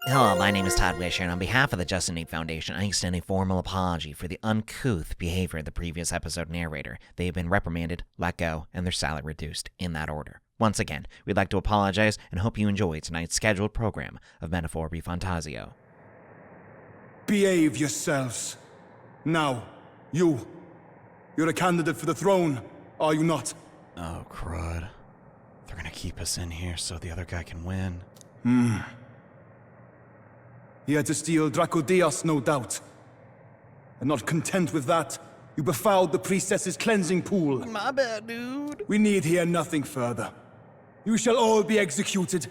Hello, my name is Todd Wisher, and on behalf of the Just Innate Foundation, I extend a formal apology for the uncouth behavior of the previous episode narrator. They have been reprimanded, let go, and their salary reduced, in that order. Once again, we'd like to apologize and hope you enjoy tonight's scheduled program of Metaphor ReFantazio. Behave yourselves. Now, you're a candidate for the throne, are you not? Oh, crud. They're gonna keep us in here so the other guy can win. He had to steal Dracodios, no doubt. And not content with that, you befouled the priestess's cleansing pool. My bad, dude. We need hear nothing further. You shall all be executed.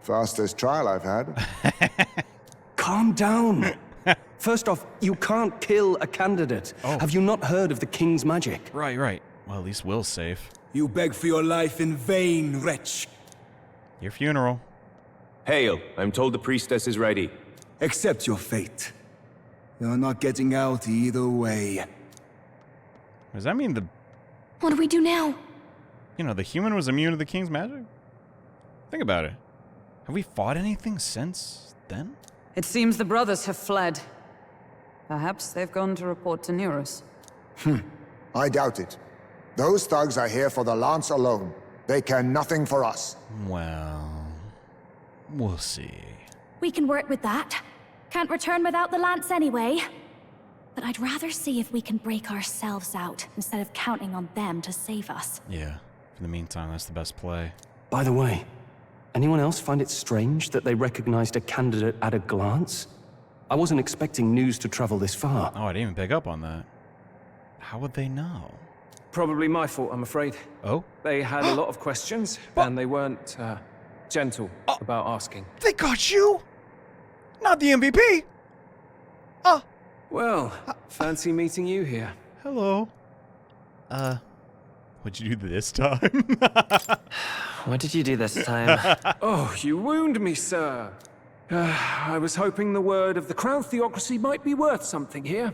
Fastest trial I've had. Calm down. First off, you can't kill a candidate. Oh. Have you not heard of the king's magic? Right. Well, at least Will's safe. You beg for your life in vain, wretch. Your funeral. Hail, I'm told the priestess is ready. Accept your fate. You're not getting out either way. Does that mean What do we do now? the human was immune to the king's magic? Think about it. Have we fought anything since then? It seems the brothers have fled. Perhaps they've gone to report to Neros. I doubt it. Those thugs are here for the lance alone. They care nothing for us. Well, we'll see. We can work with that. Can't return without the lance anyway. But I'd rather see if we can break ourselves out instead of counting on them to save us. Yeah, for the meantime, that's the best play. By the way, anyone else find it strange that they recognized a candidate at a glance? I wasn't expecting news to travel this far. Oh, I didn't even pick up on that. How would they know? Probably my fault, I'm afraid. Oh? They had a lot of questions, and they weren't gentle about asking. They got you! Not the MVP! Well, fancy meeting you here. Hello. What'd you do this time? What did you do this time? Oh, you wound me, sir. I was hoping the word of the crown theocracy might be worth something here.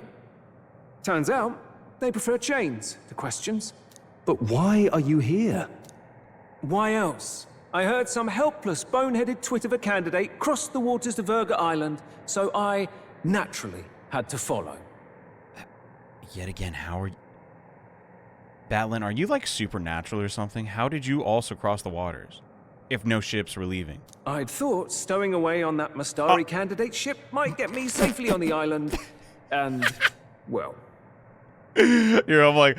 Turns out, they prefer chains to questions. But why are you here? Why else? I heard some helpless, boneheaded twit of a candidate cross the waters of Virga Island, so I, naturally, had to follow. Yet again, how are you... Batlin, are you like supernatural or something? How did you also cross the waters? If no ships were leaving. I'd thought stowing away on that Mastari candidate ship might get me safely on the island. And, well... You're all like,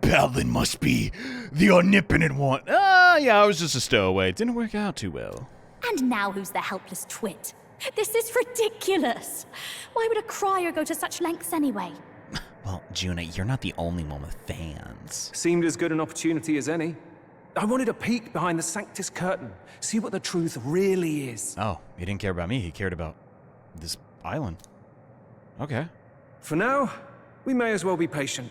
Batlin must be the omnipotent one. Yeah, I was just a stowaway. It didn't work out too well. And now who's the helpless twit? This is ridiculous. Why would a crier go to such lengths anyway? Well, Junah, you're not the only one with fans. Seemed as good an opportunity as any. I wanted a peek behind the Sanctus curtain, see what the truth really is. Oh, he didn't care about me. He cared about this island. Okay. For now, we may as well be patient.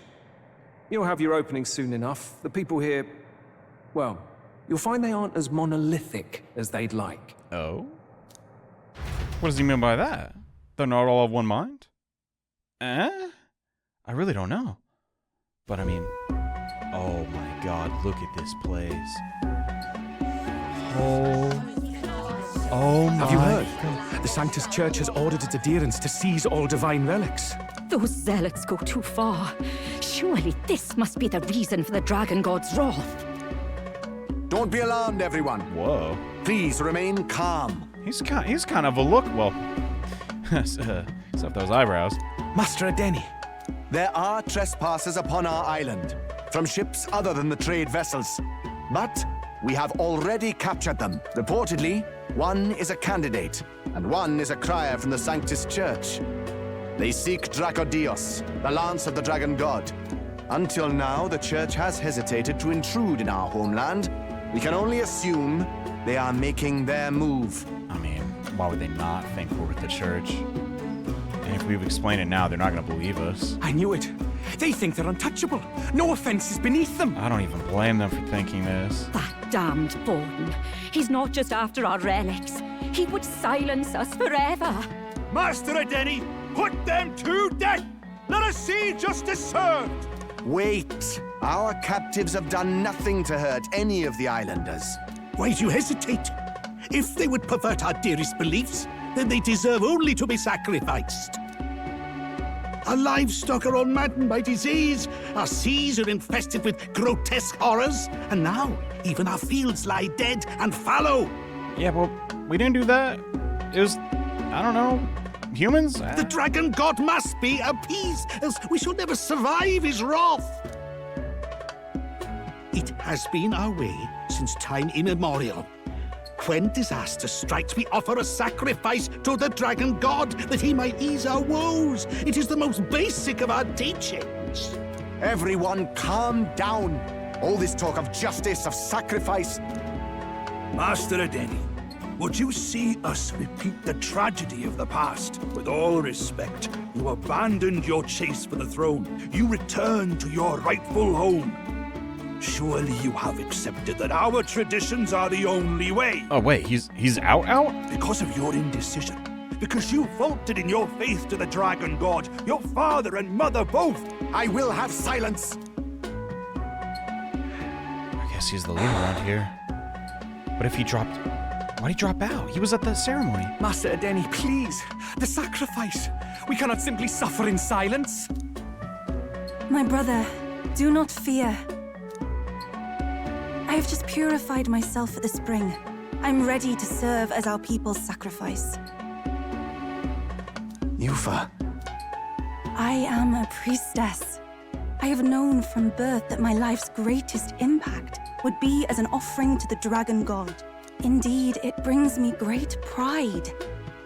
You'll have your opening soon enough. The people here, well, you'll find they aren't as monolithic as they'd like. Oh? What does he mean by that? They're not all of one mind? I really don't know. But I mean, oh my god, look at this place. Oh my... Have you heard? The Sanctus Church has ordered its adherents to seize all divine relics. Those zealots go too far. Surely this must be the reason for the dragon god's wrath. Don't be alarmed, everyone. Whoa. Please remain calm. He's kind of a look, well, except those eyebrows. Master Adeni, there are trespassers upon our island, from ships other than the trade vessels. But we have already captured them. Reportedly, one is a candidate, and one is a crier from the Sanctus Church. They seek Dracodios, the lance of the dragon god. Until now, the Church has hesitated to intrude in our homeland. We can only assume they are making their move. I mean, why would they not think we're with the church? And if we've explained it now, they're not going to believe us. I knew it. They think they're untouchable. No offense is beneath them. I don't even blame them for thinking this. That damned Borden. He's not just after our relics. He would silence us forever. Master Adeni, put them to death! Let us see justice served! Wait. Our captives have done nothing to hurt any of the islanders. Why do you hesitate? If they would pervert our dearest beliefs, then they deserve only to be sacrificed. Our livestock are all maddened by disease, our seas are infested with grotesque horrors, and now even our fields lie dead and fallow. Yeah, well, we didn't do that. It was, I don't know, humans? The dragon god must be appeased, else we shall never survive his wrath. It has been our way since time immemorial. When disaster strikes, we offer a sacrifice to the dragon god that he might ease our woes. It is the most basic of our teachings. Everyone calm down. All this talk of justice, of sacrifice. Master Adeni, would you see us repeat the tragedy of the past? With all respect, you abandoned your chase for the throne. You returned to your rightful home. Surely you have accepted that our traditions are the only way. Oh wait, he's out? Because of your indecision. Because you faltered in your faith to the dragon god. Your father and mother both. I will have silence. I guess he's the leader around here. But if he dropped... Why'd he drop out? He was at the ceremony. Master Adeni, please. The sacrifice. We cannot simply suffer in silence. My brother, do not fear. I have just purified myself for the spring. I'm ready to serve as our people's sacrifice. Eupha. I am a priestess. I have known from birth that my life's greatest impact would be as an offering to the dragon god. Indeed, it brings me great pride.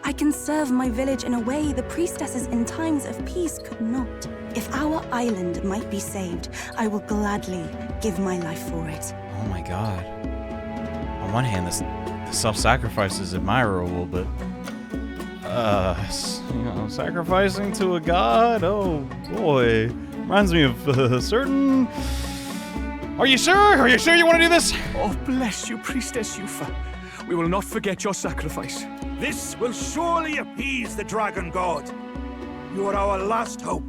I can serve my village in a way the priestesses in times of peace could not. If our island might be saved, I will gladly give my life for it. Oh my god. On one hand, the self-sacrifice is admirable, but... sacrificing to a god? Oh boy. Reminds me of a certain... Are you sure? Are you sure you want to do this? Oh, bless you, Priestess Eupha. We will not forget your sacrifice. This will surely appease the dragon god. You are our last hope.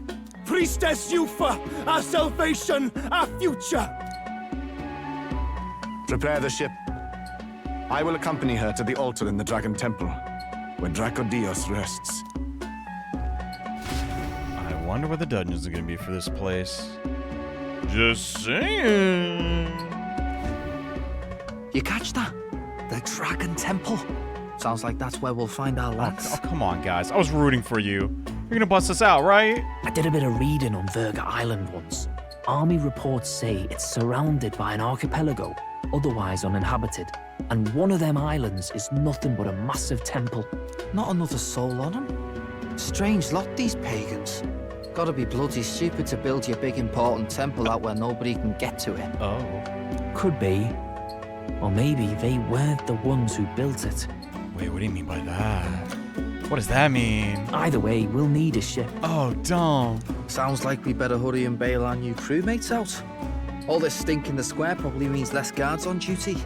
Priestess Eupha, our salvation, our future. Prepare the ship. I will accompany her to the altar in the Dragon Temple, where Dracodios rests. I wonder what the dungeons are going to be for this place. Just saying. You catch that? The Dragon Temple. Sounds like that's where we'll find our lads. Oh, come on, guys. I was rooting for you. You're going to bust us out, right? I did a bit of reading on Virga Island once. Army reports say it's surrounded by an archipelago, otherwise uninhabited. And one of them islands is nothing but a massive temple. Not another soul on them. Strange lot, these pagans. Gotta be bloody stupid to build your big important temple out where nobody can get to it. Oh. Could be. Or maybe they weren't the ones who built it. Wait, what do you mean by that? What does that mean? Either way, we'll need a ship. Oh, dumb. Sounds like we better hurry and bail our new crewmates out. All this stink in the square probably means less guards on duty.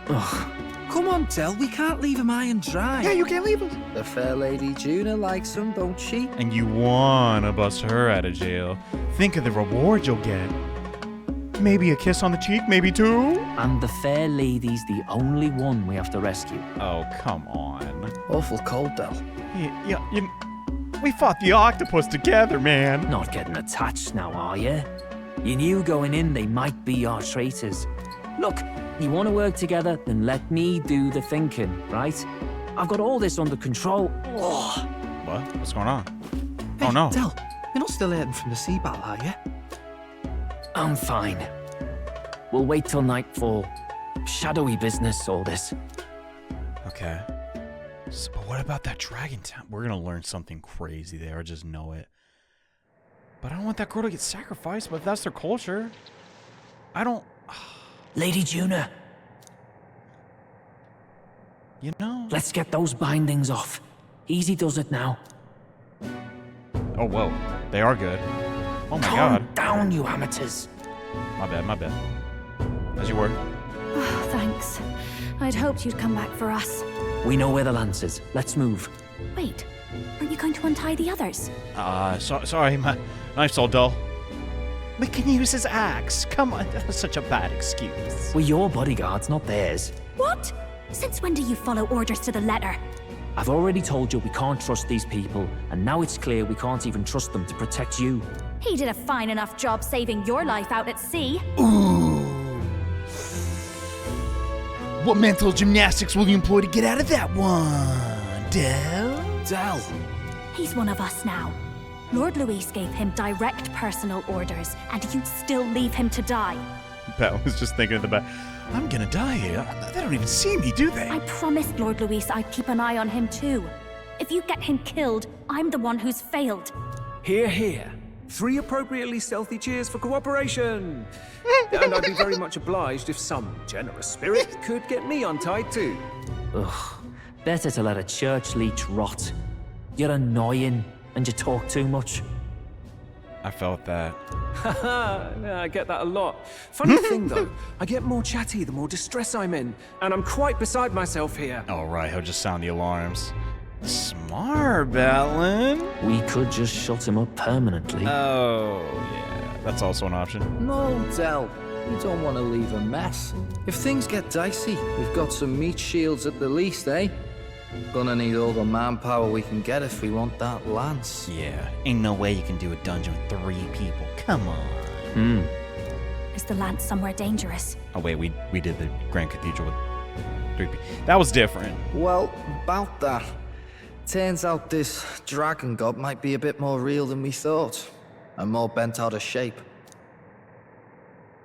Ugh. Come on, Del, we can't leave him high and dry. Yeah, you can't leave him. The fair lady Junah likes him, don't she? And you wanna bust her out of jail. Think of the reward you'll get. Maybe a kiss on the cheek, maybe two? And the fair lady's the only one we have to rescue. Oh, come on. Awful cold, Del. We fought the octopus together, man. Not getting attached now, are you? You knew going in they might be our traitors. Look, you want to work together, then let me do the thinking, right? I've got all this under control. What? What's going on? Hey, oh, no. Del, you're not still hurting from the sea battle, are you? I'm fine. We'll wait till nightfall. Shadowy business, all this. Okay. So, but what about that dragon town? We're gonna learn something crazy there, I just know it. But I don't want that girl to get sacrificed, but if that's their culture, I don't... Lady Junah. You know? Let's get those bindings off. Easy does it now. Oh, whoa. They are good. Oh my god. Calm down, you amateurs. My bad. As you were. Oh, thanks. I'd hoped you'd come back for us. We know where the lance is. Let's move. Wait, aren't you going to untie the others? Sorry, my knife's all dull. We can use his axe. Come on, that was such a bad excuse. We're your bodyguards, not theirs. What? Since when do you follow orders to the letter? I've already told you we can't trust these people, and now it's clear we can't even trust them to protect you. He did a fine enough job saving your life out at sea. Ooh. What mental gymnastics will you employ to get out of that one, Del? Del! He's one of us now. Lord Louis gave him direct personal orders, and you'd still leave him to die. Pat was just thinking at the back, I'm gonna die here. They don't even see me, do they? I promised Lord Louis I'd keep an eye on him too. If you get him killed, I'm the one who's failed. Hear, hear. 3 appropriately stealthy cheers for cooperation. And I'd be very much obliged if some generous spirit could get me untied too. Ugh, better to let a church leech rot. You're annoying, and you talk too much. I felt that. Haha, yeah, I get that a lot. Funny thing though, I get more chatty the more distress I'm in, and I'm quite beside myself here. All right, he'll just sound the alarms. Smart, Batlin. We could just shut him up permanently. Oh, yeah, that's also an option. No, Del. You don't want to leave a mess. If things get dicey, we've got some meat shields at the least, eh? Gonna need all the manpower we can get if we want that lance. Yeah, ain't no way you can do a dungeon with 3 people. Come on. Is the lance somewhere dangerous? Oh wait, we did the Grand Cathedral with 3 people. That was different. Well, about that. Turns out this dragon god might be a bit more real than we thought. And more bent out of shape.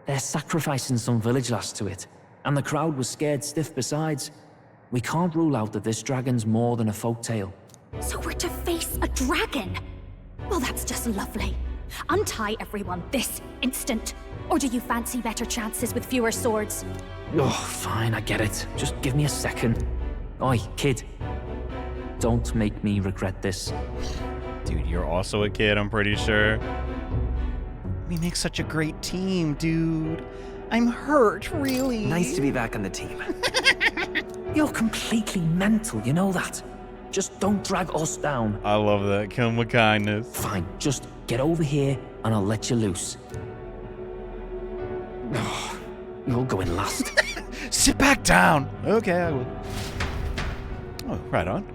They're sacrificing some village lass to it, and the crowd was scared stiff besides. We can't rule out that this dragon's more than a folktale. So we're to face a dragon? Well, that's just lovely. Untie everyone this instant. Or do you fancy better chances with fewer swords? Oh, fine, I get it. Just give me a second. Oi, kid. Don't make me regret this. Dude, you're also a kid, I'm pretty sure. We make such a great team, dude. I'm hurt, really. Nice to be back on the team. You're completely mental, you know that? Just don't drag us down. I love that. Kill him with kindness. Fine, just get over here and I'll let you loose. Oh, you're going last. Sit back down. Okay, I will. Oh, right on.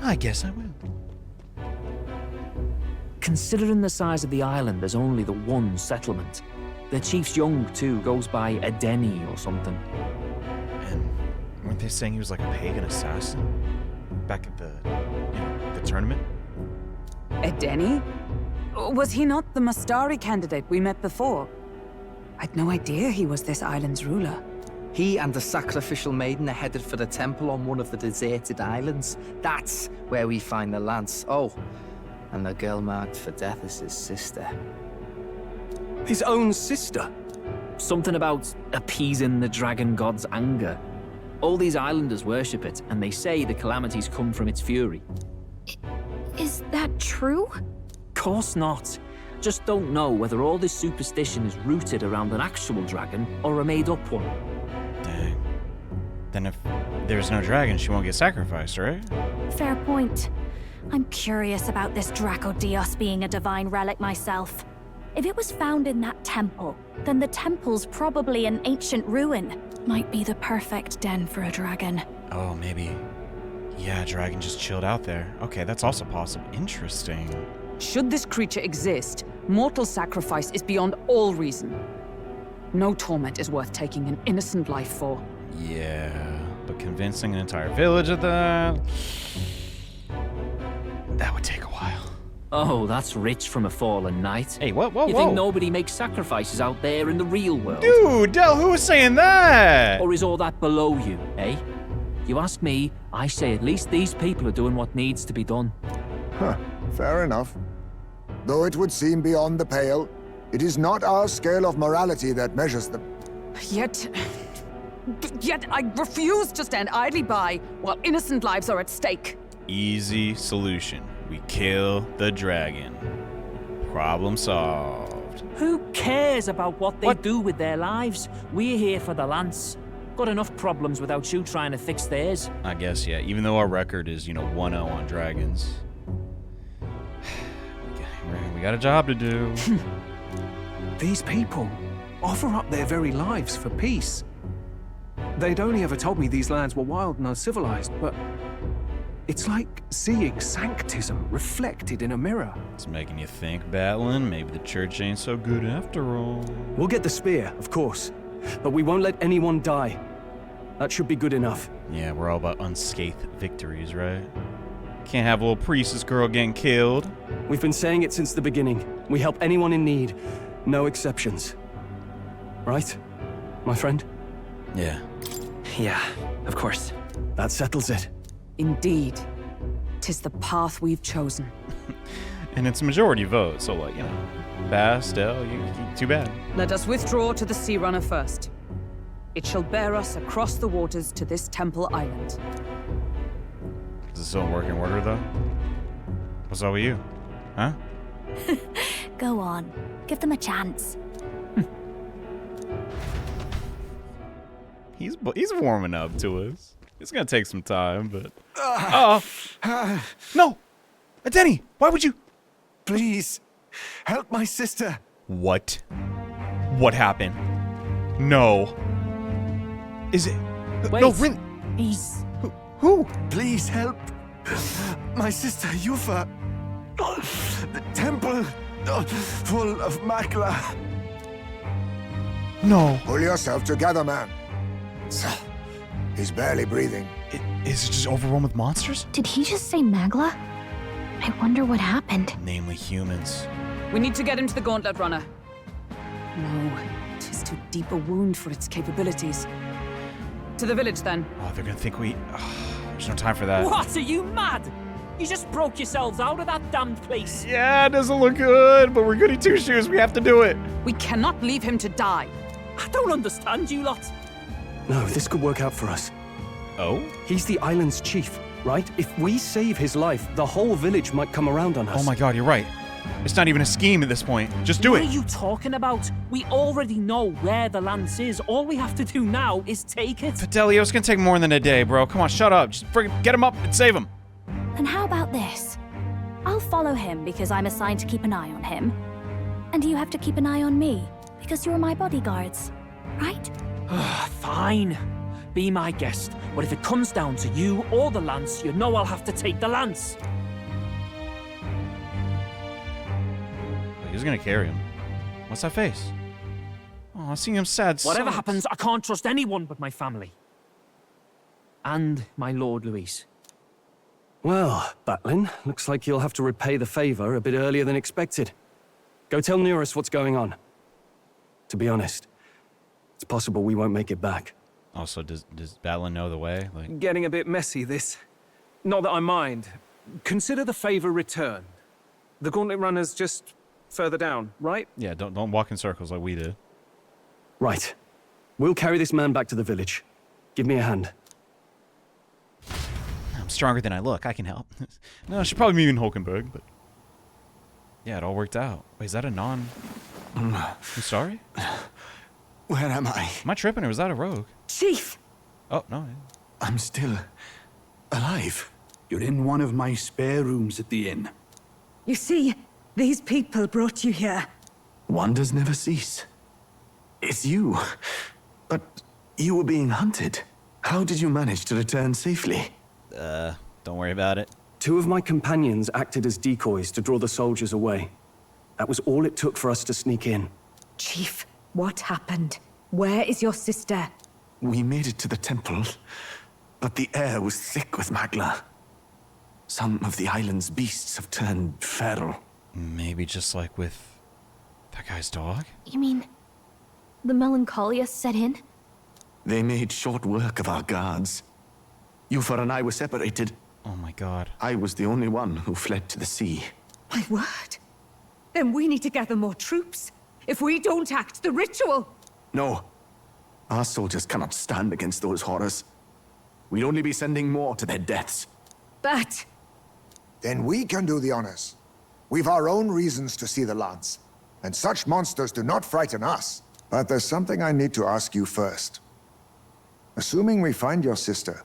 I guess I will. Considering the size of the island, there's only the one settlement. The chief's young, too, goes by Edeni or something. And weren't they saying he was like a pagan assassin? Back at the, the tournament? Edeni? Was he not the Mastari candidate we met before? I'd no idea he was this island's ruler. He and the sacrificial maiden are headed for the temple on one of the deserted islands. That's where we find the lance. Oh, and the girl marked for death is his sister. His own sister? Something about appeasing the dragon god's anger. All these islanders worship it, and they say the calamities come from its fury. Is that true? Course not. Just don't know whether all this superstition is rooted around an actual dragon or a made-up one. Dang. Then if there's no dragon, she won't get sacrificed, right? Fair point. I'm curious about this Dracodios being a divine relic myself. If it was found in that temple, then the temple's probably an ancient ruin. Might be the perfect den for a dragon. Oh, maybe. Yeah, dragon just chilled out there. Okay, that's also possible. Interesting. Should this creature exist, mortal sacrifice is beyond all reason. No torment is worth taking an innocent life for. Yeah, but convincing an entire village of that would take a while. Oh, that's rich from a fallen knight. Hey, whoa, You think nobody makes sacrifices out there in the real world? Dude, Del, who was saying that? Or is all that below you, eh? You ask me, I say at least these people are doing what needs to be done. Huh, fair enough. Though it would seem beyond the pale, it is not our scale of morality that measures them. Yet I refuse to stand idly by while innocent lives are at stake. Easy solution. We kill the dragon. Problem solved. Who cares about what they do with their lives? We're here for the lance. Got enough problems without you trying to fix theirs. I guess, yeah. Even though our record is, 1-0 on dragons. We got a job to do. These people offer up their very lives for peace. They'd only ever told me these lands were wild and uncivilized, but It's like seeing sanctism reflected in a mirror. It's making you think, Batlin. Maybe the church ain't so good after all. We'll get the spear, of course. But we won't let anyone die. That should be good enough. Yeah, we're all about unscathed victories, right? Can't have a little priestess girl getting killed. We've been saying it since the beginning. We help anyone in need. No exceptions. Right, my friend? Yeah. Yeah, of course. That settles it. Indeed. 'Tis the path we've chosen. And it's a majority vote, so like, you know, Bastel, too bad. Let us withdraw to the Sea Runner first. It shall bear us across the waters to this temple island. Is it still in working order, though? What's up with you? Huh? Go on. Give them a chance. He's warming up to us. It's gonna take some time, but... No! Denny! Why would you... Please, help my sister. What? What happened? No. Is it... Wait. No, Rin... He's... Who? Please help. My sister, Eupha. The temple full of Magla. No. Pull yourself together, man. He's barely breathing. Is it just overrun with monsters? Did he just say Magla? I wonder what happened. Namely humans. We need to get him to the Gauntlet Runner. No, 'tis too deep a wound for its capabilities. To the village, then. Oh, they're gonna think we... there's no time for that. What? Are you mad? You just broke yourselves out of that damned place. Yeah, it doesn't look good, but we're goody two-shoes. We have to do it. We cannot leave him to die. I don't understand you lot. No, this could work out for us. Oh? He's the island's chief, right? If we save his life, the whole village might come around on us. Oh my god, you're right. It's not even a scheme at this point. Just do What it. are you talking about? We already know where the lance is. All we have to do now is take it. Fidelio, it's gonna take more than a day, bro. Come on, shut up. Just get him up and save him. And how about this? I'll follow him because I'm assigned to keep an eye on him. And you have to keep an eye on me because you're my bodyguards, right? Fine. Be my guest. But if it comes down to you or the lance, you know I'll have to take the lance. Who's gonna carry him? What's that face? Oh, I see him sad. Whatever happens, I can't trust anyone but my family. And my Lord Louis. Well, Batlin, looks like you'll have to repay the favor a bit earlier than expected. Go tell Neurus what's going on. To be honest, it's possible we won't make it back. Also, does Batlin know the way? Like, Getting a bit messy, this. Not that I mind. Consider the favor returned. The Gauntlet Runner's just further down, right? yeah, don't walk in circles like we did. Right. We'll carry this man back to the village. Give me a hand. I'm stronger than I look. I can help. No, I should probably be in Hulkenberg, but... Yeah, it all worked out. Wait, is that a non... I'm sorry? Where am I? Am I tripping or was that a rogue? Chief! Oh, no. I'm still alive. You're in one of my spare rooms at the inn. You see, these people brought you here. Wonders never cease. It's you. But you were being hunted. How did you manage to return safely? Don't worry about it. 2 of my companions acted as decoys to draw the soldiers away. That was all it took for us to sneak in. Chief, what happened? Where is your sister? We made it to the temple, but the air was thick with Magla. Some of the island's beasts have turned feral. Maybe just like with that guy's dog? You mean the melancholia set in? They made short work of our guards. Eupha and I were separated. Oh my god. I was the only one who fled to the sea. My word. Then we need to gather more troops. If we don't act, the ritual... No. Our soldiers cannot stand against those horrors. We'd only be sending more to their deaths. But... Then we can do the honors. We've our own reasons to see the lance, and such monsters do not frighten us. But there's something I need to ask you first. Assuming we find your sister,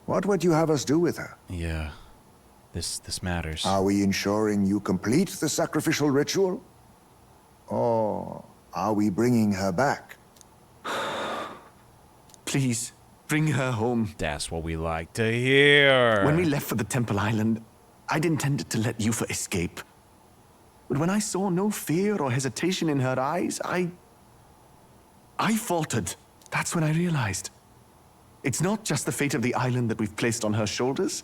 what would you have us do with her? Yeah. This matters. Are we ensuring you complete the sacrificial ritual? Or are we bringing her back? Please, bring her home. That's what we like to hear. When we left for the Temple Island, I'd intended to let Eupha escape. But when I saw no fear or hesitation in her eyes, I faltered. That's when I realized. It's not just the fate of the island that we've placed on her shoulders.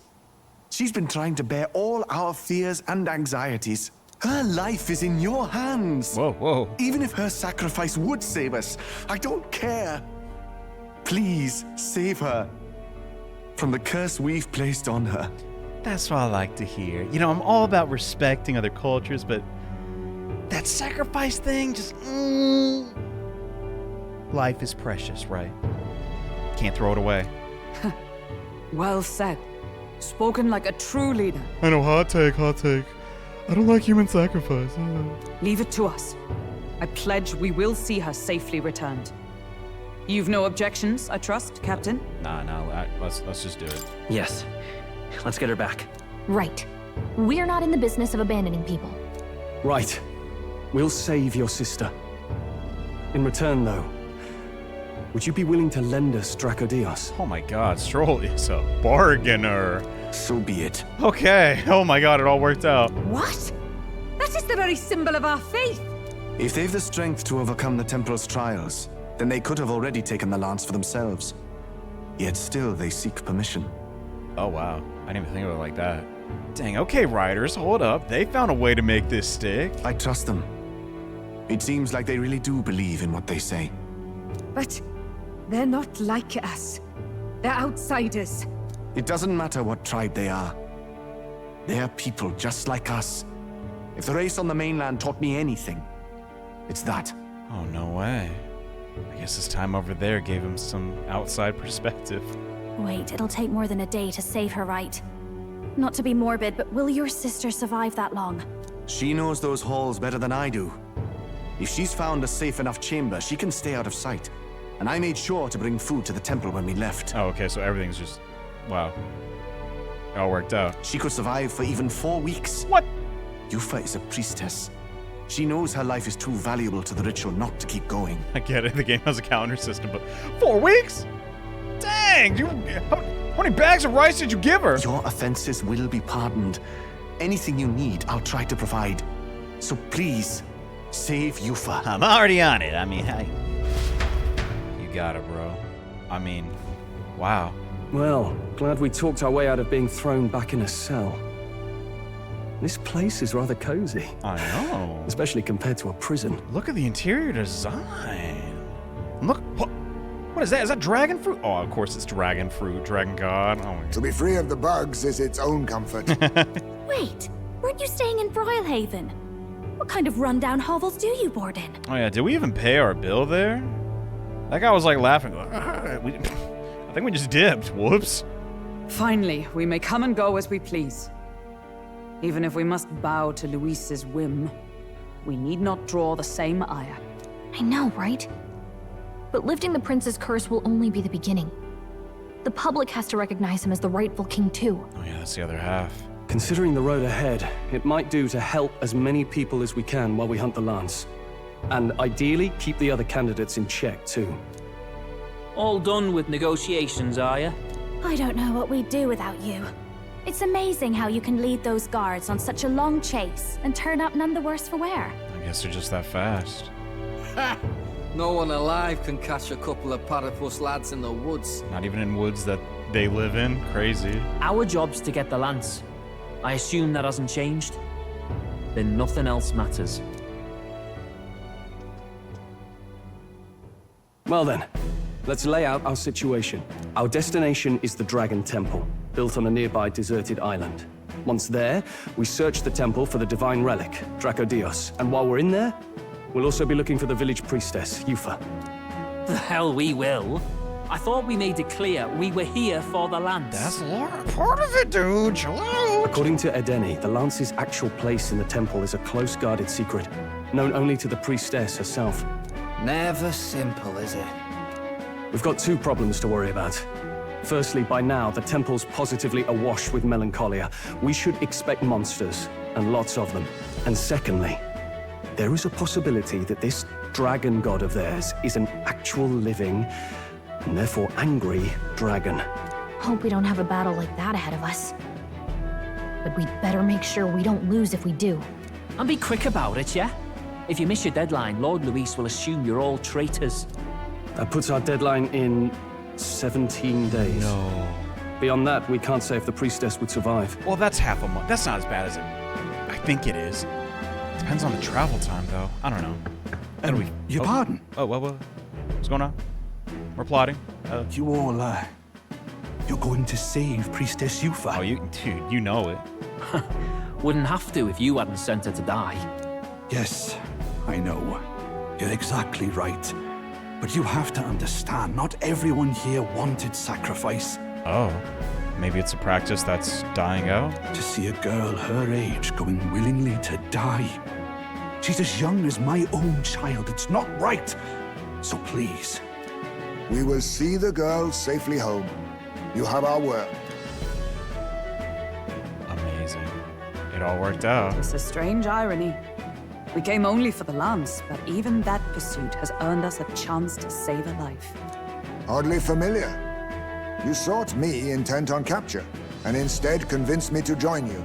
She's been trying to bear all our fears and anxieties. Her life is in your hands. Whoa, whoa. Even if her sacrifice would save us, I don't care. Please, save her from the curse we've placed on her. That's what I like to hear. You know, I'm all about respecting other cultures, but that sacrifice thing just... Life is precious, right? Can't throw it away. Well said. Spoken like a true leader. I know, hot take. I don't like human sacrifice. Leave it to us. I pledge we will see her safely returned. You've no objections, I trust, Captain? Nah, let's just do it. Yes. Let's get her back. Right. We're not in the business of abandoning people. Right. We'll save your sister. In return, though, would you be willing to lend us Dracodios? Oh my god, Stroll is a bargainer. So be it. Okay. Oh my god, it all worked out. What? That is the very symbol of our faith. If they've the strength to overcome the Templars' trials, then they could have already taken the lance for themselves. Yet still they seek permission. Oh wow, I didn't even think of it like that. Dang, okay, riders, hold up. They found a way to make this stick. I trust them. It seems like they really do believe in what they say. But they're not like us. They're outsiders. It doesn't matter what tribe they are. They're people just like us. If the race on the mainland taught me anything, it's that. Oh, no way. I guess his time over there gave him some outside perspective. Wait, it'll take more than a day to save her, right? Not to be morbid, but will your sister survive that long? She knows those halls better than I do. If she's found a safe enough chamber, she can stay out of sight. And I made sure to bring food to the temple when we left. Oh, okay, so everything's just... Wow. It all worked out. She could survive for even 4 weeks. What? Eupha is a priestess. She knows her life is too valuable to the ritual not to keep going. I get it, the game has a calendar system, but 4 weeks? Dang! How many bags of rice did you give her? Your offenses will be pardoned. Anything you need, I'll try to provide. So please, save Eupha. I'm already on it. I mean, You got it, bro. I mean, wow. Well, glad we talked our way out of being thrown back in a cell. This place is rather cozy. I know. Especially compared to a prison. Look at the interior design. Look, what is that? Is that dragon fruit? Oh, of course it's dragon fruit, dragon god. Oh my God. To be free of the bugs is its own comfort. Wait, weren't you staying in Broilhaven? What kind of rundown hovels do you board in? Oh yeah, did we even pay our bill there? That guy was like laughing. I think we just dipped. Whoops. Finally, we may come and go as we please. Even if we must bow to Louis's whim, we need not draw the same ire. I know, right? But lifting the prince's curse will only be the beginning. The public has to recognize him as the rightful king too. Oh yeah, that's the other half. Considering the road ahead, it might do to help as many people as we can while we hunt the lance. And ideally, keep the other candidates in check too. All done with negotiations, are you? I don't know what we'd do without you. It's amazing how you can lead those guards on such a long chase and turn up none the worse for wear. I guess they're just that fast. Ha! No one alive can catch a couple of platypus lads in the woods. Not even in woods that they live in. Crazy. Our job's to get the lance. I assume that hasn't changed? Then nothing else matters. Well then, let's lay out our situation. Our destination is the Dragon Temple, built on a nearby deserted island. Once there, we search the temple for the divine relic, Dracodios. And while we're in there, we'll also be looking for the village priestess, Eupha. The hell we will. I thought we made it clear we were here for the lance. That's part of it, dude. Chill out. According to Edeni, the lance's actual place in the temple is a close-guarded secret, known only to the priestess herself. Never simple, is it? We've got 2 problems to worry about. Firstly, by now, the temple's positively awash with melancholia. We should expect monsters, and lots of them. And secondly, there is a possibility that this dragon god of theirs is an actual living and therefore angry dragon. Hope we don't have a battle like that ahead of us. But we'd better make sure we don't lose if we do. And be quick about it, yeah? If you miss your deadline, Lord Louis will assume you're all traitors. That puts our deadline in 17 days. No. Beyond that, we can't say if the priestess would survive. Well, that's half a month. That's not as bad as I think it is. Depends on the travel time, though. I don't know. Your pardon? Oh, what? What's going on? We're plotting. You all, you're going to save Priestess Eupha. Oh, dude, you know it. Wouldn't have to if you hadn't sent her to die. Yes, I know. You're exactly right. But you have to understand, not everyone here wanted sacrifice. Oh, maybe it's a practice that's dying out? To see a girl her age going willingly to die. She's as young as my own child. It's not right. So please. We will see the girl safely home. You have our word. Amazing. It all worked out. It's a strange irony. We came only for the lance, but even that pursuit has earned us a chance to save a life. Oddly familiar. You sought me intent on capture, and instead convinced me to join you.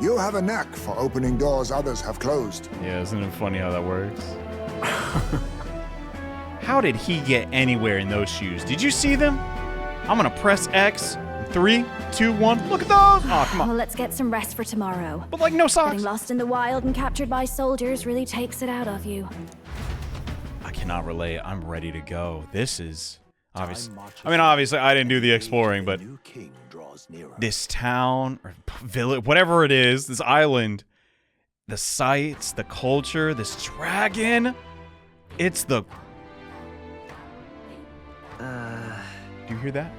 You have a knack for opening doors others have closed. Yeah, isn't it funny how that works? How did he get anywhere in those shoes? Did you see them? I'm gonna press X. 3, 2, 1. Look at those! Oh, come on. Well, let's get some rest for tomorrow. But like no socks. Getting lost in the wild and captured by soldiers really takes it out of you. I cannot relate. I'm ready to go. This is obviously. I mean, obviously, I didn't do the exploring, but this town or village, whatever it is, this island, the sights, the culture, this dragon. It's the. Do you hear that?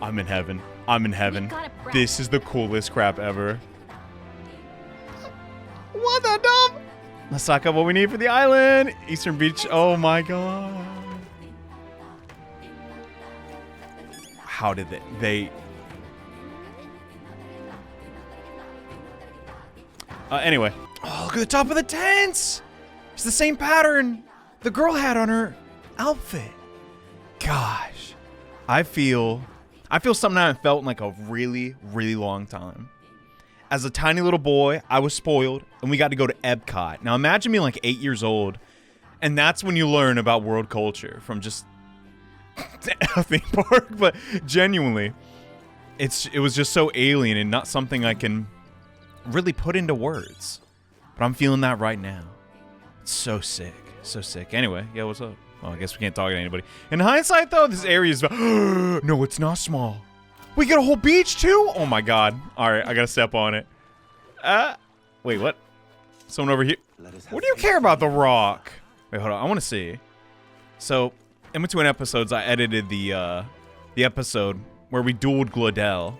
I'm in heaven. I'm in heaven. This is the coolest crap ever. What the dumb? Let's talk about what we need for the island. Eastern Beach. Oh my god. How did they anyway. Oh, look at the top of the tents. It's the same pattern the girl had on her outfit. Gosh. I feel something I haven't felt in like a really, really long time. As a tiny little boy, I was spoiled, and we got to go to Epcot. Now imagine being like 8 years old, and that's when you learn about world culture from just a theme park. But genuinely, it was just so alien and not something I can really put into words. But I'm feeling that right now. It's so sick, so sick. Anyway, yeah, what's up? Well, I guess we can't talk to anybody. In hindsight, though, this area is... No, it's not small. We get a whole beach, too? Oh, my God. All right, I got to step on it. Wait, what? Someone over here. What do you care about the rock? Wait, hold on. I want to see. So, in between episodes, I edited the episode where we dueled Glodell.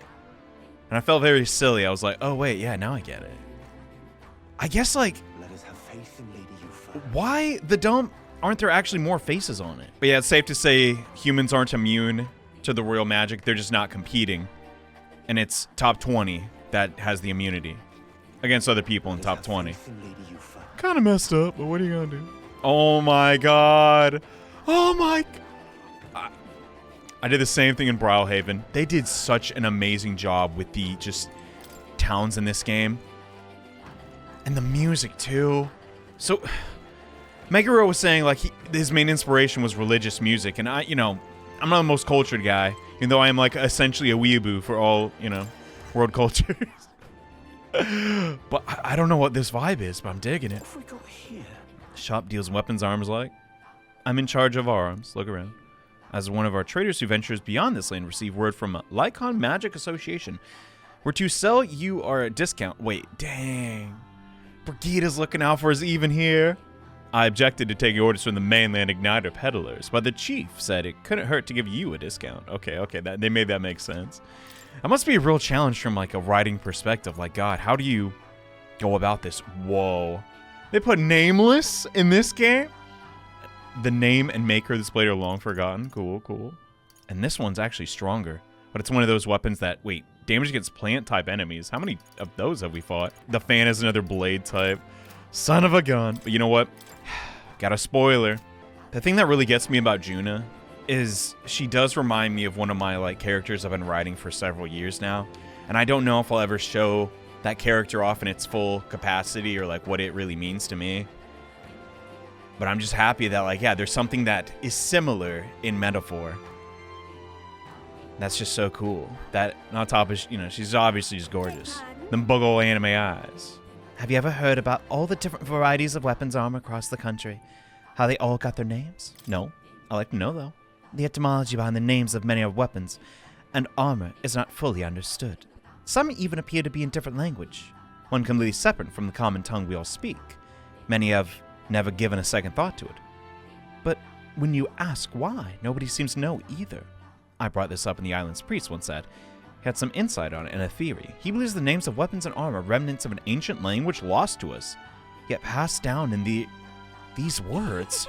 And I felt very silly. I was like, oh, wait, yeah, now I get it. I guess, like... Why the dump... Aren't there actually more faces on it? But yeah, it's safe to say humans aren't immune to the royal magic. They're just not competing. And it's top 20 that has the immunity against other people in top 20. Kind of messed up, but what are you gonna do? Oh my god. Oh my... I did the same thing in Browhaven. They did such an amazing job with the just towns in this game. And the music too. So... Meguro was saying, like, his main inspiration was religious music, and I'm not the most cultured guy, even though I am, like, essentially a weeaboo for all, world cultures. But I don't know what this vibe is, but I'm digging it. What have we got here? Shop deals weapons, arms, like. I'm in charge of our arms. Look around. As one of our traders who ventures beyond this lane, receive word from Lycon Magic Association. We're to sell you our discount. Wait, dang. Brigida's looking out for us even here. I objected to taking orders from the mainland igniter peddlers, but the chief said it couldn't hurt to give you a discount. Okay, they made that make sense. That must be a real challenge from like a writing perspective. Like, God, how do you go about this? Whoa. They put nameless in this game? The name and maker of this blade are long forgotten. Cool, cool. And this one's actually stronger, but it's one of those weapons that, wait, damage against plant type enemies. How many of those have we fought? The fan is another blade type. Son of a gun. But you know what? Got a spoiler. The thing that really gets me about Junah is she does remind me of one of my like characters I've been writing for several years now. And I don't know if I'll ever show that character off in its full capacity or like what it really means to me. But I'm just happy that like, yeah, there's something that is similar in metaphor. That's just so cool. That on top of, you know, she's obviously just gorgeous. Them bug ol' anime eyes. Have you ever heard about all the different varieties of weapons armor across the country? How they all got their names? No. I'd like to know though. The etymology behind the names of many of weapons and armor is not fully understood. Some even appear to be in different language, one completely separate from the common tongue we all speak. Many have never given a second thought to it. But when you ask why, nobody seems to know either. I brought this up and the island's priest once said he had some insight on it and a theory. He believes the names of weapons and armor are remnants of an ancient language lost to us, yet passed down in these words.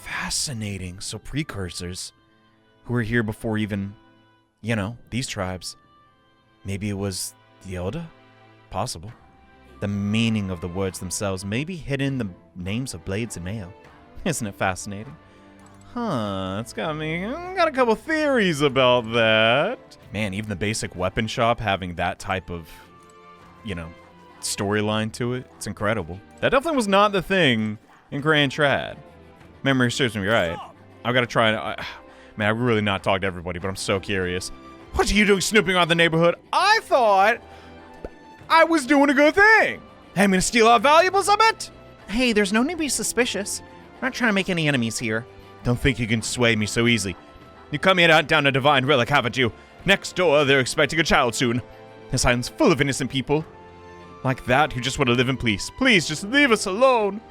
Fascinating. So precursors who were here before even, you know, these tribes. Maybe it was the Elder? Possible. The meaning of the words themselves may be hidden in the names of blades and mail. Isn't it fascinating? Huh, it's got me. I got a couple theories about that. Man, even the basic weapon shop having that type of, you know, storyline to it, it's incredible. That definitely was not the thing in Grand Trad. Memory serves me right. I've got to try and... man, I really not talk to everybody, but I'm so curious. What are you doing snooping around the neighborhood? I thought I was doing a good thing. Hey, I'm gonna steal our valuables, I bet? Hey, there's no need to be suspicious. We're not trying to make any enemies here. Don't think you can sway me so easily. You come here to hunt down a divine relic, haven't you? Next door, they're expecting a child soon. This island's full of innocent people. Like that, who just want to live in peace. Please, just leave us alone.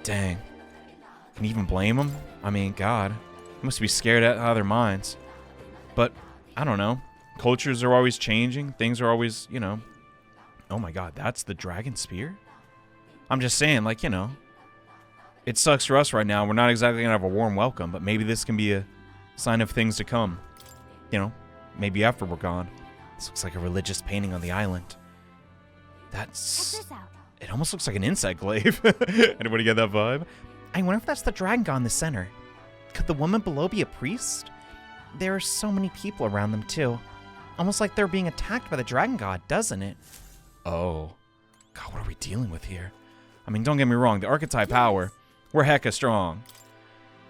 Dang. Can you even blame them? I mean, God. They must be scared out of their minds. But, I don't know. Cultures are always changing. Things are always, you know... Oh my God, that's the dragon spear? I'm just saying, like, you know... It sucks for us right now. We're not exactly gonna have a warm welcome, but maybe this can be a sign of things to come. You know, maybe after we're gone. This looks like a religious painting on the island. That's... It almost looks like an insect glaive. Anybody get that vibe? I wonder if that's the dragon god in the center. Could the woman below be a priest? There are so many people around them, too. Almost like they're being attacked by the dragon god, doesn't it? Oh. God, what are we dealing with here? I mean, don't get me wrong. The archetype power, we're hecka strong.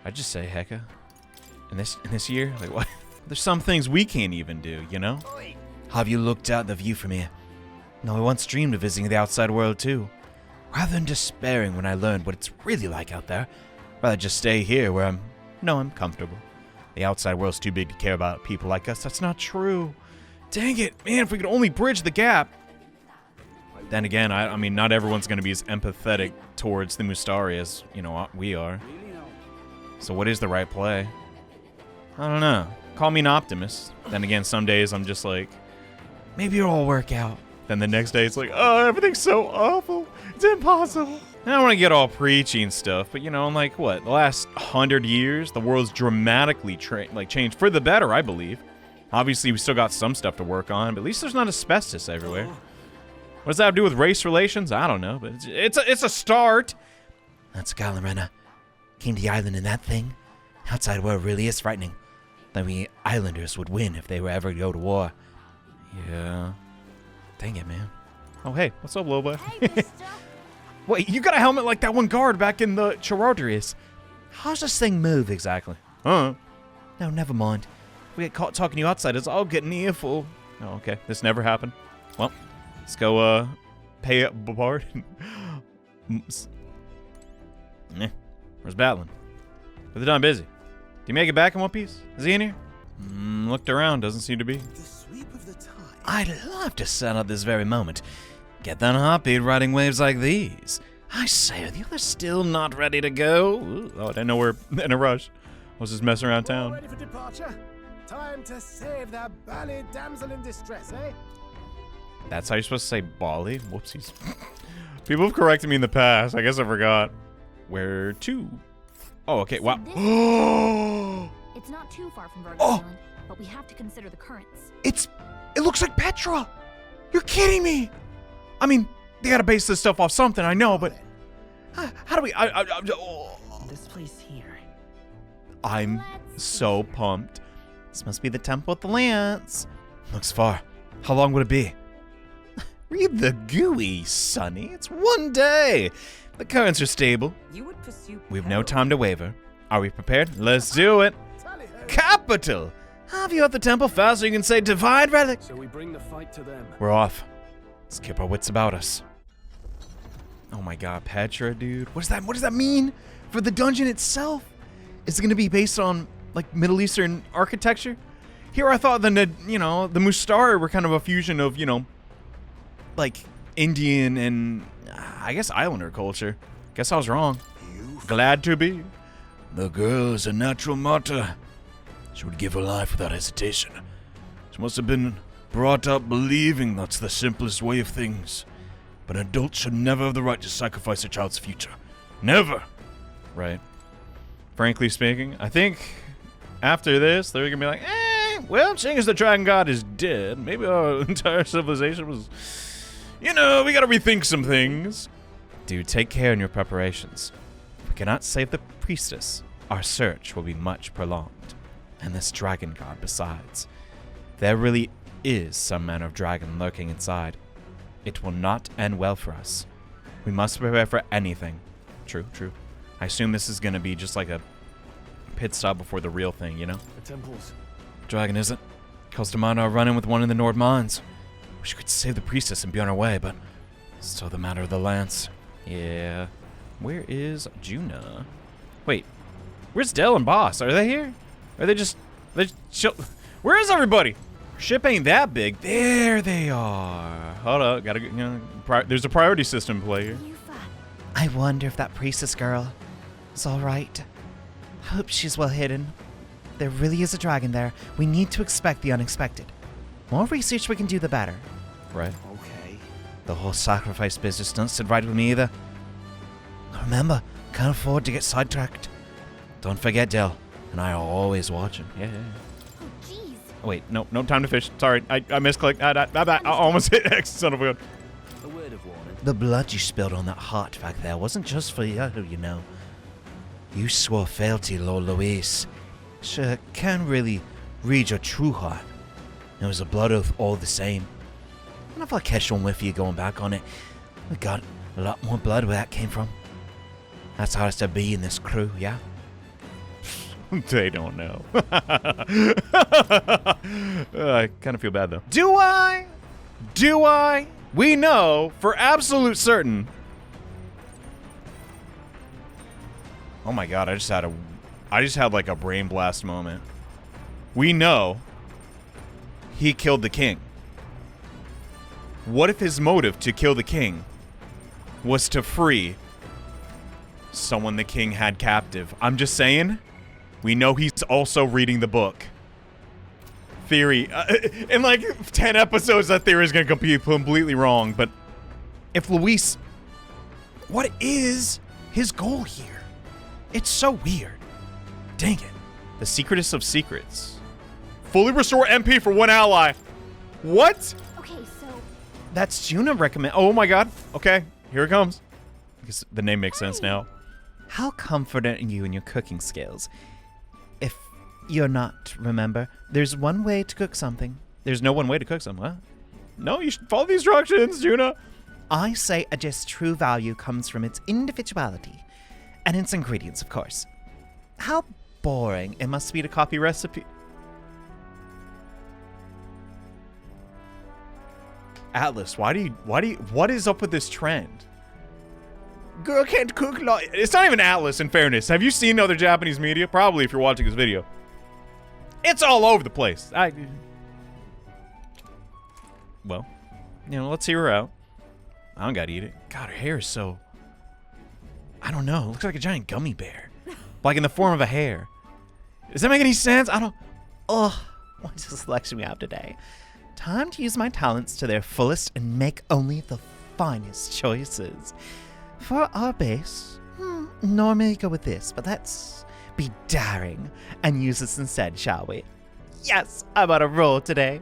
I'd just say hecka. In this year? Like, what? There's some things we can't even do, you know? Have you looked out the view from here? No, I once dreamed of visiting the outside world, too. Rather than despairing when I learned what it's really like out there, rather just stay here where I'm comfortable. The outside world's too big to care about people like us. That's not true. Dang it, man, if we could only bridge the gap. Then again, I mean, not everyone's going to be as empathetic towards the Mustari as, you know, we are. So what is the right play? I don't know. Call me an optimist. Then again, some days I'm just like, maybe it'll all work out. Then the next day it's like, oh, everything's so awful. It's impossible. And I don't want to get all preachy and stuff, but you know, in like what, the last 100 years, the world's dramatically changed for the better, I believe. Obviously, we still got some stuff to work on, but at least there's not asbestos everywhere. What does that have to do with race relations? I don't know, but it's a start. That's Gallica. Came to the island in that thing. Outside world really is frightening. That we islanders would win if they were ever to go to war. Yeah. Dang it, man. Oh, hey, what's up, Loba? Hey, wait, you got a helmet like that one guard back in the Charaudris. How's this thing move exactly? Huh? No, never mind. If we get caught talking to you outsiders, I'll get an earful. Oh, okay. This never happened. Well, let's go, pay up Bard. Where's Batlin? But they're done busy. Do you make it back in one piece? Is he in here? Looked around, doesn't seem to be. I'd love to set up this very moment. Get that heartbeat riding waves like these. I say, are the others still not ready to go? Ooh, oh, I didn't know we're in a rush. I was just messing around town. Ready for departure? Time to save that bally damsel in distress, eh? That's how you're supposed to say Bali? Whoopsies. People have corrected me in the past. I guess I forgot. Where to? Oh, okay. Wow. It's not too far from Virga Island, but we have to consider the currents. It looks like Petra. You're kidding me. I mean, they gotta base this stuff off something, I know, but how do we? This place here. I'm so pumped. This must be the temple with the lance. Looks far. How long would it be? Read the GUI, Sonny. It's 1 day. The currents are stable. You would pursue We have no time to waver. Are we prepared? Let's do it. Capital! Have you at the temple fast so you can say divine relic? So we bring the fight to them. We're off. Let's keep our wits about us. Oh my god, Petra, dude. What does that mean for the dungeon itself? Is it going to be based on, like, Middle Eastern architecture? Here I thought the Mustari were kind of a fusion of, like, Indian and, I guess, Islander culture. Guess I was wrong. Glad to be. The girl is a natural martyr. She would give her life without hesitation. She must have been brought up believing that's the simplest way of things. But an adult should never have the right to sacrifice a child's future. Never! Right. Frankly speaking, I think after this, they're going to be like, well, seeing as the Dragon God is dead, maybe our entire civilization was, we got to rethink some things. Dude, take care in your preparations. If we cannot save the priestess, our search will be much prolonged. And this Dragon God besides. There really is some manner of dragon lurking inside. It will not end well for us. We must prepare for anything. True. I assume this is going to be just like a pit stop before the real thing, The temples. Dragon isn't. Calls to mind our run-in with one in the Nord Mines. Wish we could save the priestess and be on our way, but still the matter of the lance. Yeah. Where is Junah? Wait. Where's Del and Boss? Are they here? Are they just where is everybody? Ship ain't that big. There they are. Hold up. There's a priority system in play here. I wonder if that priestess girl is all right. Hope she's well hidden. There really is a dragon there. We need to expect the unexpected. More research we can do, the better. Right. Okay. The whole sacrifice business don't sit right with me either. Remember, can't afford to get sidetracked. Don't forget, Del, and I are always watching. Yeah. Oh, jeez. Oh, wait, no time to fish. Sorry, I misclicked. I almost hit X, son of a gun. A word of warning. The blood you spilled on that heart back there wasn't just for you, You swore fealty, Lord Louis. Sure, can't really read your true heart. It was a blood oath all the same. And if I catch one with you going back on it, we got a lot more blood where that came from. That's how it's to be in this crew, yeah? They don't know. I kind of feel bad, though. Do I? We know for absolute certain. Oh my god, I just had like a brain blast moment. We know he killed the king. What if his motive to kill the king was to free someone the king had captive? I'm just saying, we know he's also reading the book. Theory. In like 10 episodes, that theory is going to be completely wrong. But if Luis... What is his goal here? It's so weird. Dang it. The secretest of secrets. Fully restore MP for one ally. What? Okay, so... That's Junah recommend. Oh my god. Okay, here it comes. I guess the name makes sense now. How confident are you in your cooking skills? If you're not, remember, there's one way to cook something. There's no one way to cook something, huh? No, you should follow the instructions, Junah. I say a dish true value comes from its individuality. And its ingredients, of course. How boring it must be to copy recipe. Atlas, what is up with this trend? Girl can't cook like... It's not even Atlas, in fairness. Have you seen other Japanese media? Probably, if you're watching this video. It's all over the place. Well, let's hear her out. I don't gotta eat it. God, her hair is so... I don't know. It looks like a giant gummy bear. Like in the form of a hair. Does that make any sense? I don't... Ugh, what dyslexia we have today. Time to use my talents to their fullest and make only the finest choices. For our base, normally go with this, but let's be daring and use this instead, shall we? Yes, I'm on a roll today.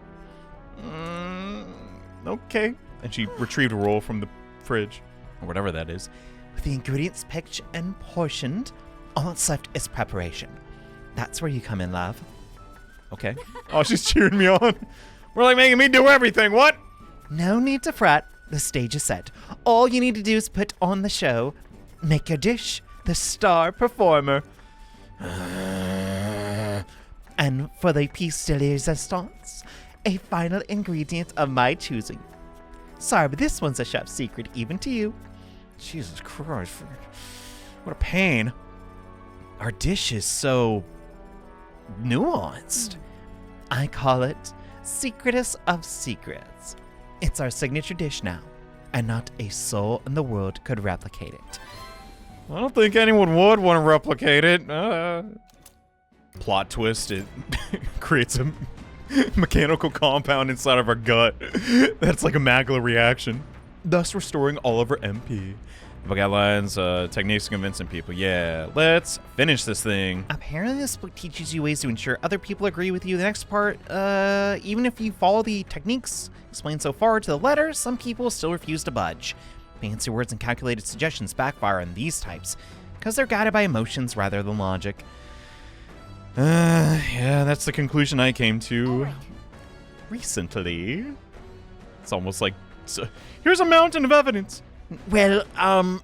Okay. And she retrieved a roll from the fridge, or whatever that is. With the ingredients picked and portioned, all that's left is preparation. That's where you come in, love. Okay. Oh, she's cheering me on. We're like making me do everything. What? No need to fret. The stage is set. All you need to do is put on the show, make your dish, the star performer. And for the piece de resistance, a final ingredient of my choosing. Sorry, but this one's a chef's secret, even to you. Jesus Christ. What a pain. Our dish is so nuanced. I call it secretest of secrets. It's our signature dish now, and not a soul in the world could replicate it. I don't think anyone would want to replicate it. Plot twist, it creates a mechanical compound inside of our gut. That's like a Magla reaction. Thus restoring all of our MP. Guidelines, techniques to convincing people. Yeah, let's finish this thing. Apparently this book teaches you ways to ensure other people agree with you. The next part, even if you follow the techniques explained so far to the letter, some people still refuse to budge. Fancy words and calculated suggestions backfire on these types, because they're guided by emotions rather than logic. Yeah, that's the conclusion I came to recently. It's almost like, here's a mountain of evidence. Well,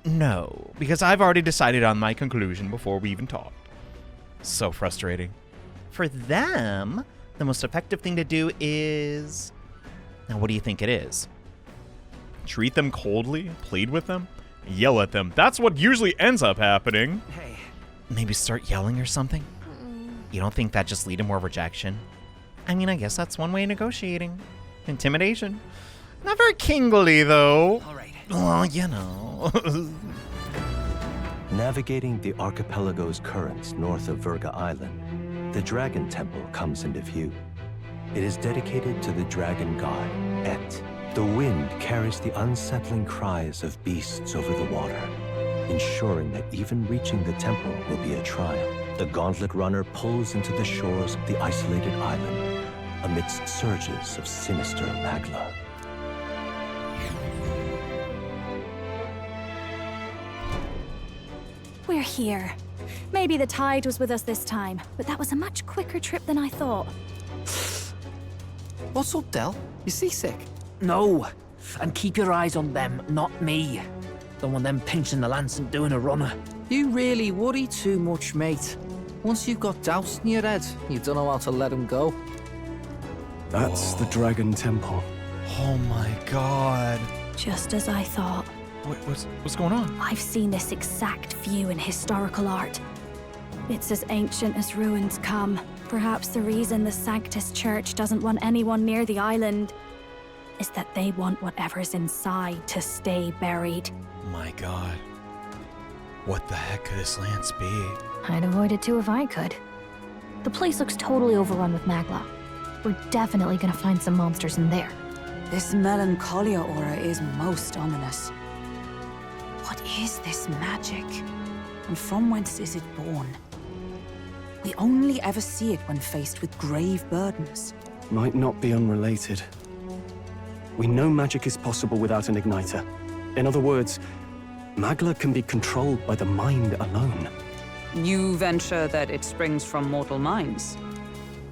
no, because I've already decided on my conclusion before we even talked. So frustrating. For them, the most effective thing to do is... Now, what do you think it is? Treat them coldly, plead with them, yell at them. That's what usually ends up happening. Hey. Maybe start yelling or something? You don't think that just lead to more rejection? I mean, I guess that's one way of negotiating. Intimidation. Not very kingly, though. All right. Well, you know. Navigating the archipelago's currents north of Virga Island, the Dragon Temple comes into view. It is dedicated to the dragon god, Et. The wind carries the unsettling cries of beasts over the water, ensuring that even reaching the temple will be a trial. The gauntlet runner pulls into the shores of the isolated island amidst surges of sinister magla. We're here. Maybe the tide was with us this time, but that was a much quicker trip than I thought. What's up, Del? You seasick? No. And keep your eyes on them, not me. Don't want them pinching the lance and doing a runner. You really worry too much, mate. Once you've got doubts in your head, you don't know how to let them go. That's the Dragon Temple. Oh my god. Just as I thought. What's going on? I've seen this exact view in historical art. It's as ancient as ruins come. Perhaps the reason the Sanctus Church doesn't want anyone near the island is that they want whatever's inside to stay buried. My god. What the heck could this lance be? I'd avoid it too if I could. The place looks totally overrun with magla. We're definitely gonna find some monsters in there. This melancholia aura is most ominous. What is this magic? And from whence is it born? We only ever see it when faced with grave burdens. Might not be unrelated. We know magic is possible without an igniter. In other words, magla can be controlled by the mind alone. You venture that it springs from mortal minds?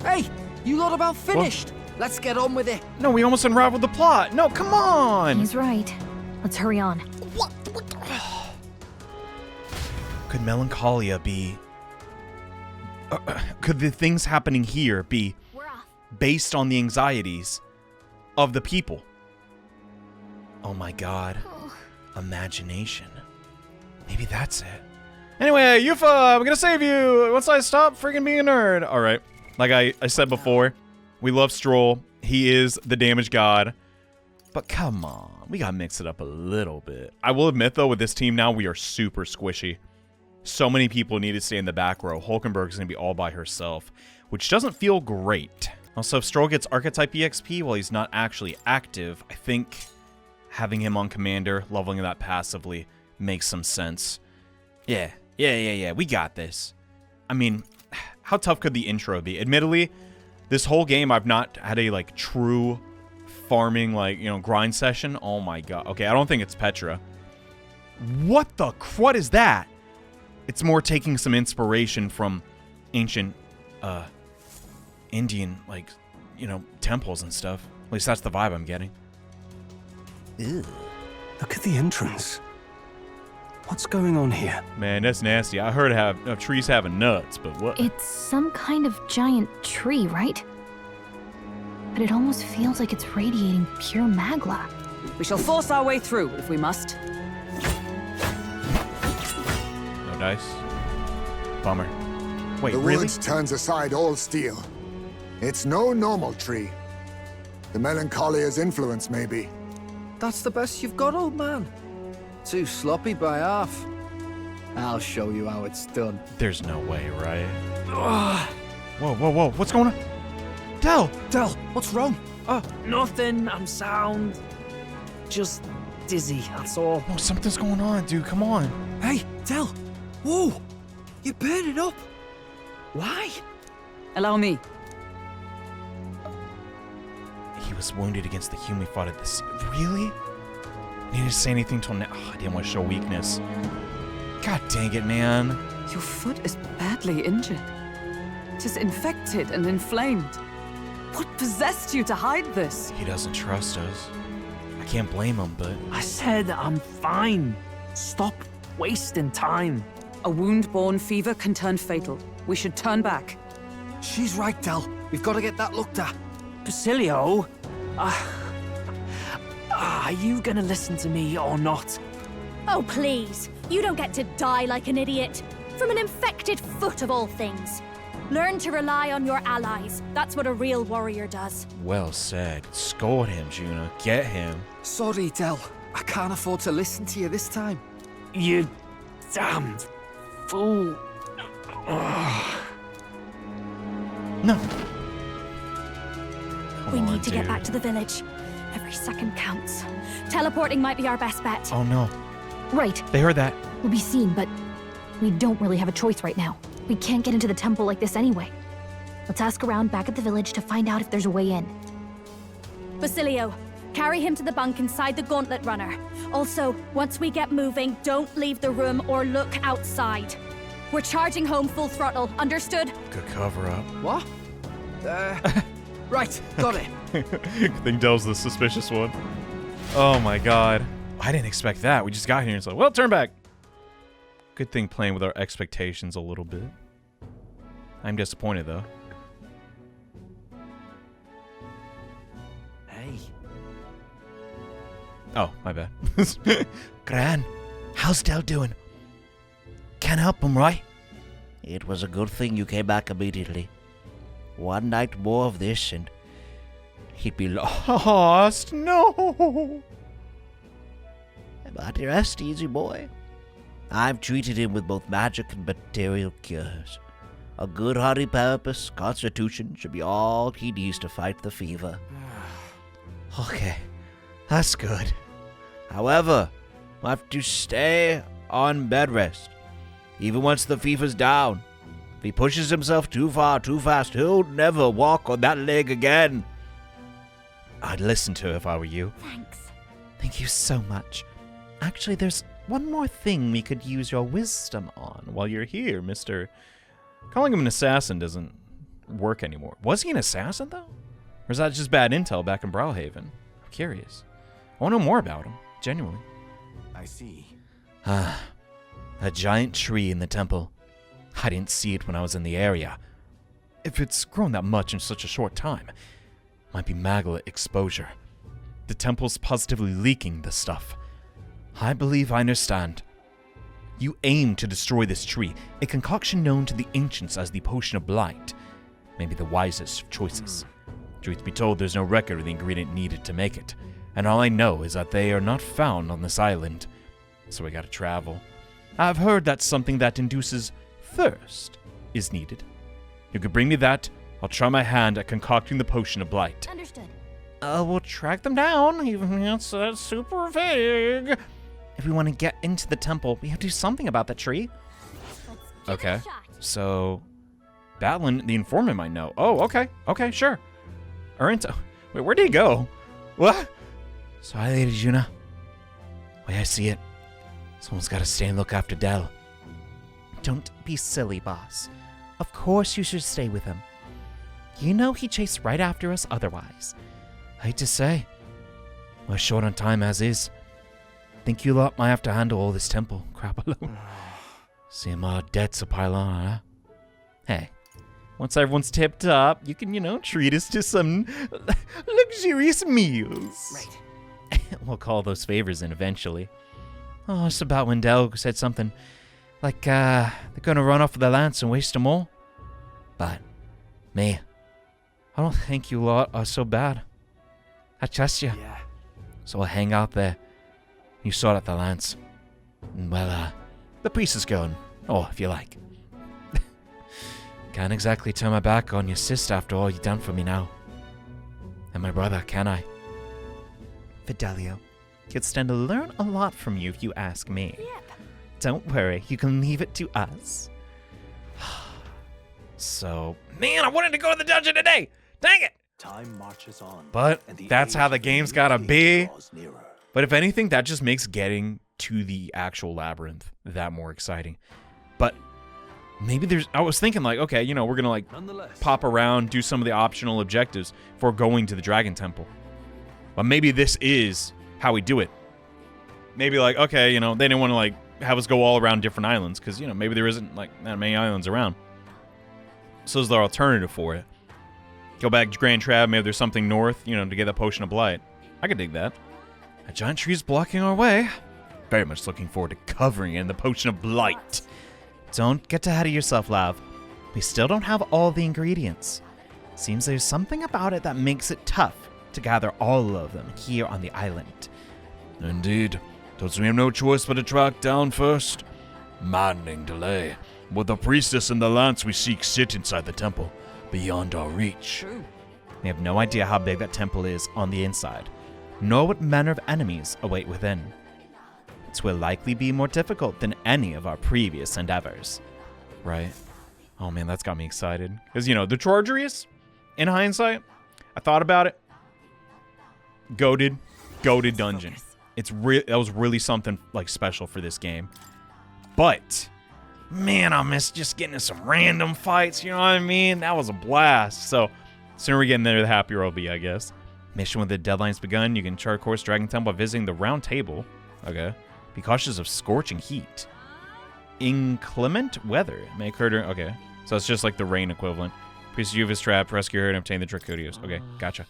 Hey, you lot about finished. Let's get on with it. No, we almost unraveled the plot. No, come on. He's right. Let's hurry on. Could melancholia be... could the things happening here be based on the anxieties of the people? Oh my god. Imagination. Maybe that's it. Anyway, Eupha, I'm gonna save you once I stop freaking being a nerd. Alright. Like I said before, we love Stroll. He is the damage god. But come on, we gotta mix it up a little bit. I will admit though, with this team now, we are super squishy. So many people need to stay in the back row. Hulkenberg's gonna be all by herself, which doesn't feel great. Also, if Stroll gets Archetype EXP while he's not actually active, I think having him on Commander, leveling that passively, makes some sense. Yeah, we got this. I mean, how tough could the intro be? Admittedly, this whole game I've not had a, like, true farming, like, you know, grind session. Oh my god. Okay, I don't think it's Petra. What is that? It's more taking some inspiration from ancient Indian, like, you know, temples and stuff. At least that's the vibe I'm getting. Ew. Look at the entrance. What's going on here? Man, that's nasty. I heard trees having nuts, but what? It's some kind of giant tree, right? But it almost feels like it's radiating pure magla. We shall force our way through if we must. No dice. Bummer. Wait, the really? woods turns aside all steel. It's no normal tree. The Melancholia's influence, maybe. That's the best you've got, old man. Too sloppy by half. I'll show you how it's done. There's no way, right? Whoa, whoa, whoa. What's going on? Del! Del, what's wrong? Nothing. I'm sound. Just dizzy, that's all. No, something's going on, dude. Come on. Hey, Del! Whoa! You're burning up! Why? Allow me. He was wounded against the human we fought at this. Really? I didn't say anything till now. I didn't want to show weakness. God dang it, man. Your foot is badly injured. It is infected and inflamed. What possessed you to hide this? He doesn't trust us. I can't blame him, but... I said I'm fine. Stop wasting time. A wound-borne fever can turn fatal. We should turn back. She's right, Del. We've got to get that looked at. Basilio? Are you gonna listen to me or not? Oh, please. You don't get to die like an idiot. From an infected foot of all things. Learn to rely on your allies. That's what a real warrior does. Well said. Scold him, Junah. Get him. Sorry, Del. I can't afford to listen to you this time. You damned fool. No. We need to get back to the village. Every second counts. Teleporting might be our best bet. Oh, no. Right. They heard that. We'll be seen, but we don't really have a choice right now. We can't get into the temple like this anyway. Let's ask around back at the village to find out if there's a way in. Basilio, carry him to the bunk inside the gauntlet runner. Also, once we get moving, don't leave the room or look outside. We're charging home full throttle, understood? Good cover-up. What? Right, got it. I think Del's the suspicious one. Oh my god. I didn't expect that. We just got here and it's like, well, turn back. Good thing playing with our expectations a little bit. I'm disappointed, though. Hey. Oh, my bad. Gran, how's Del doing? Can't help him, right? It was a good thing you came back immediately. One night more of this and he'd be lost. No! But rest easy, boy. I've treated him with both magic and material cures. A good hearty purpose, constitution should be all he needs to fight the fever. Okay, that's good. However, we'll have to stay on bed rest. Even once the fever's down. If he pushes himself too far, too fast, he'll never walk on that leg again. I'd listen to her if I were you. Thanks. Thank you so much. Actually, there's one more thing we could use your wisdom on while you're here, Mr. Calling him an assassin doesn't work anymore. Was he an assassin, though? Or is that just bad intel back in Brawlhaven? I'm curious. I want to know more about him, genuinely. I see. A giant tree in the temple. I didn't see it when I was in the area. If it's grown that much in such a short time, it might be magla exposure. The temple's positively leaking this stuff. I believe I understand. You aim to destroy this tree, a concoction known to the ancients as the Potion of Blight. Maybe the wisest of choices. Truth be told, there's no record of the ingredient needed to make it, and all I know is that they are not found on this island. So we gotta travel. I've heard that something that induces thirst is needed. You could bring me that, I'll try my hand at concocting the Potion of Blight. Understood. We'll track them down, even if it's super vague. If we want to get into the temple, we have to do something about that tree. Okay, so Batlin, the informant, might know. Oh, okay, sure. Arinto, wait, where did he go? What? Sorry, Lady Junah. Way I see it, someone's got to stay and look after Del. Don't be silly, boss. Of course you should stay with him. You know he chased right after us otherwise. I hate to say, we're short on time as is. Think you lot might have to handle all this temple crap alone. Seem our debts a pile on, huh? Hey, once everyone's tipped up, you can, treat us to some luxurious meals. Right. We'll call those favors in eventually. Oh, it's about when Del said something like, they're gonna run off with the lance and waste them all. But, me, I don't think you lot are so bad. I trust you. Yeah. So I'll hang out there. You sort out the lance. Well, the priest is going. Oh, if you like. Can't exactly turn my back on your sister after all you've done for me now. And my brother, can I? Fidelio, you'd stand to learn a lot from you if you ask me. Yep. Don't worry, you can leave it to us. So, man, I wanted to go to the dungeon today. Dang it! Time marches on. But that's how the game's gotta be. But if anything, that just makes getting to the actual labyrinth that more exciting. But maybe I was thinking like, okay, we're gonna like pop around, do some of the optional objectives before going to the Dragon Temple. But maybe this is how we do it. Maybe like, okay, they didn't want to like have us go all around different islands because, maybe there isn't like that many islands around. So is their alternative for it. Go back to Grand Trab, maybe there's something north, to get that Potion of Blight. I could dig that. A giant tree's blocking our way. Very much looking forward to covering it in the Potion of Blight. Don't get ahead of yourself, love. We still don't have all the ingredients. Seems there's something about it that makes it tough to gather all of them here on the island. Indeed. Does we have no choice but to track down first? Maddening delay. But the priestess and the lance we seek sit inside the temple, beyond our reach. True. We have no idea how big that temple is on the inside, nor what manner of enemies await within. It will likely be more difficult than any of our previous endeavors. Right. Oh man, that's got me excited. Because, the Chargerius, in hindsight, I thought about it. Goated dungeon. That was really something like special for this game. But, man, I miss just getting in some random fights, you know what I mean? That was a blast. So, sooner we get in there, the happier I'll be, I guess. Mission with the deadline's begun. You can chart course Dragon Temple by visiting the round table. Okay. Be cautious of scorching heat. Inclement weather may occur during... Okay. So it's just like the rain equivalent. Priest Eupha is trapped. Rescue her and obtain the Dracodios. Okay, gotcha.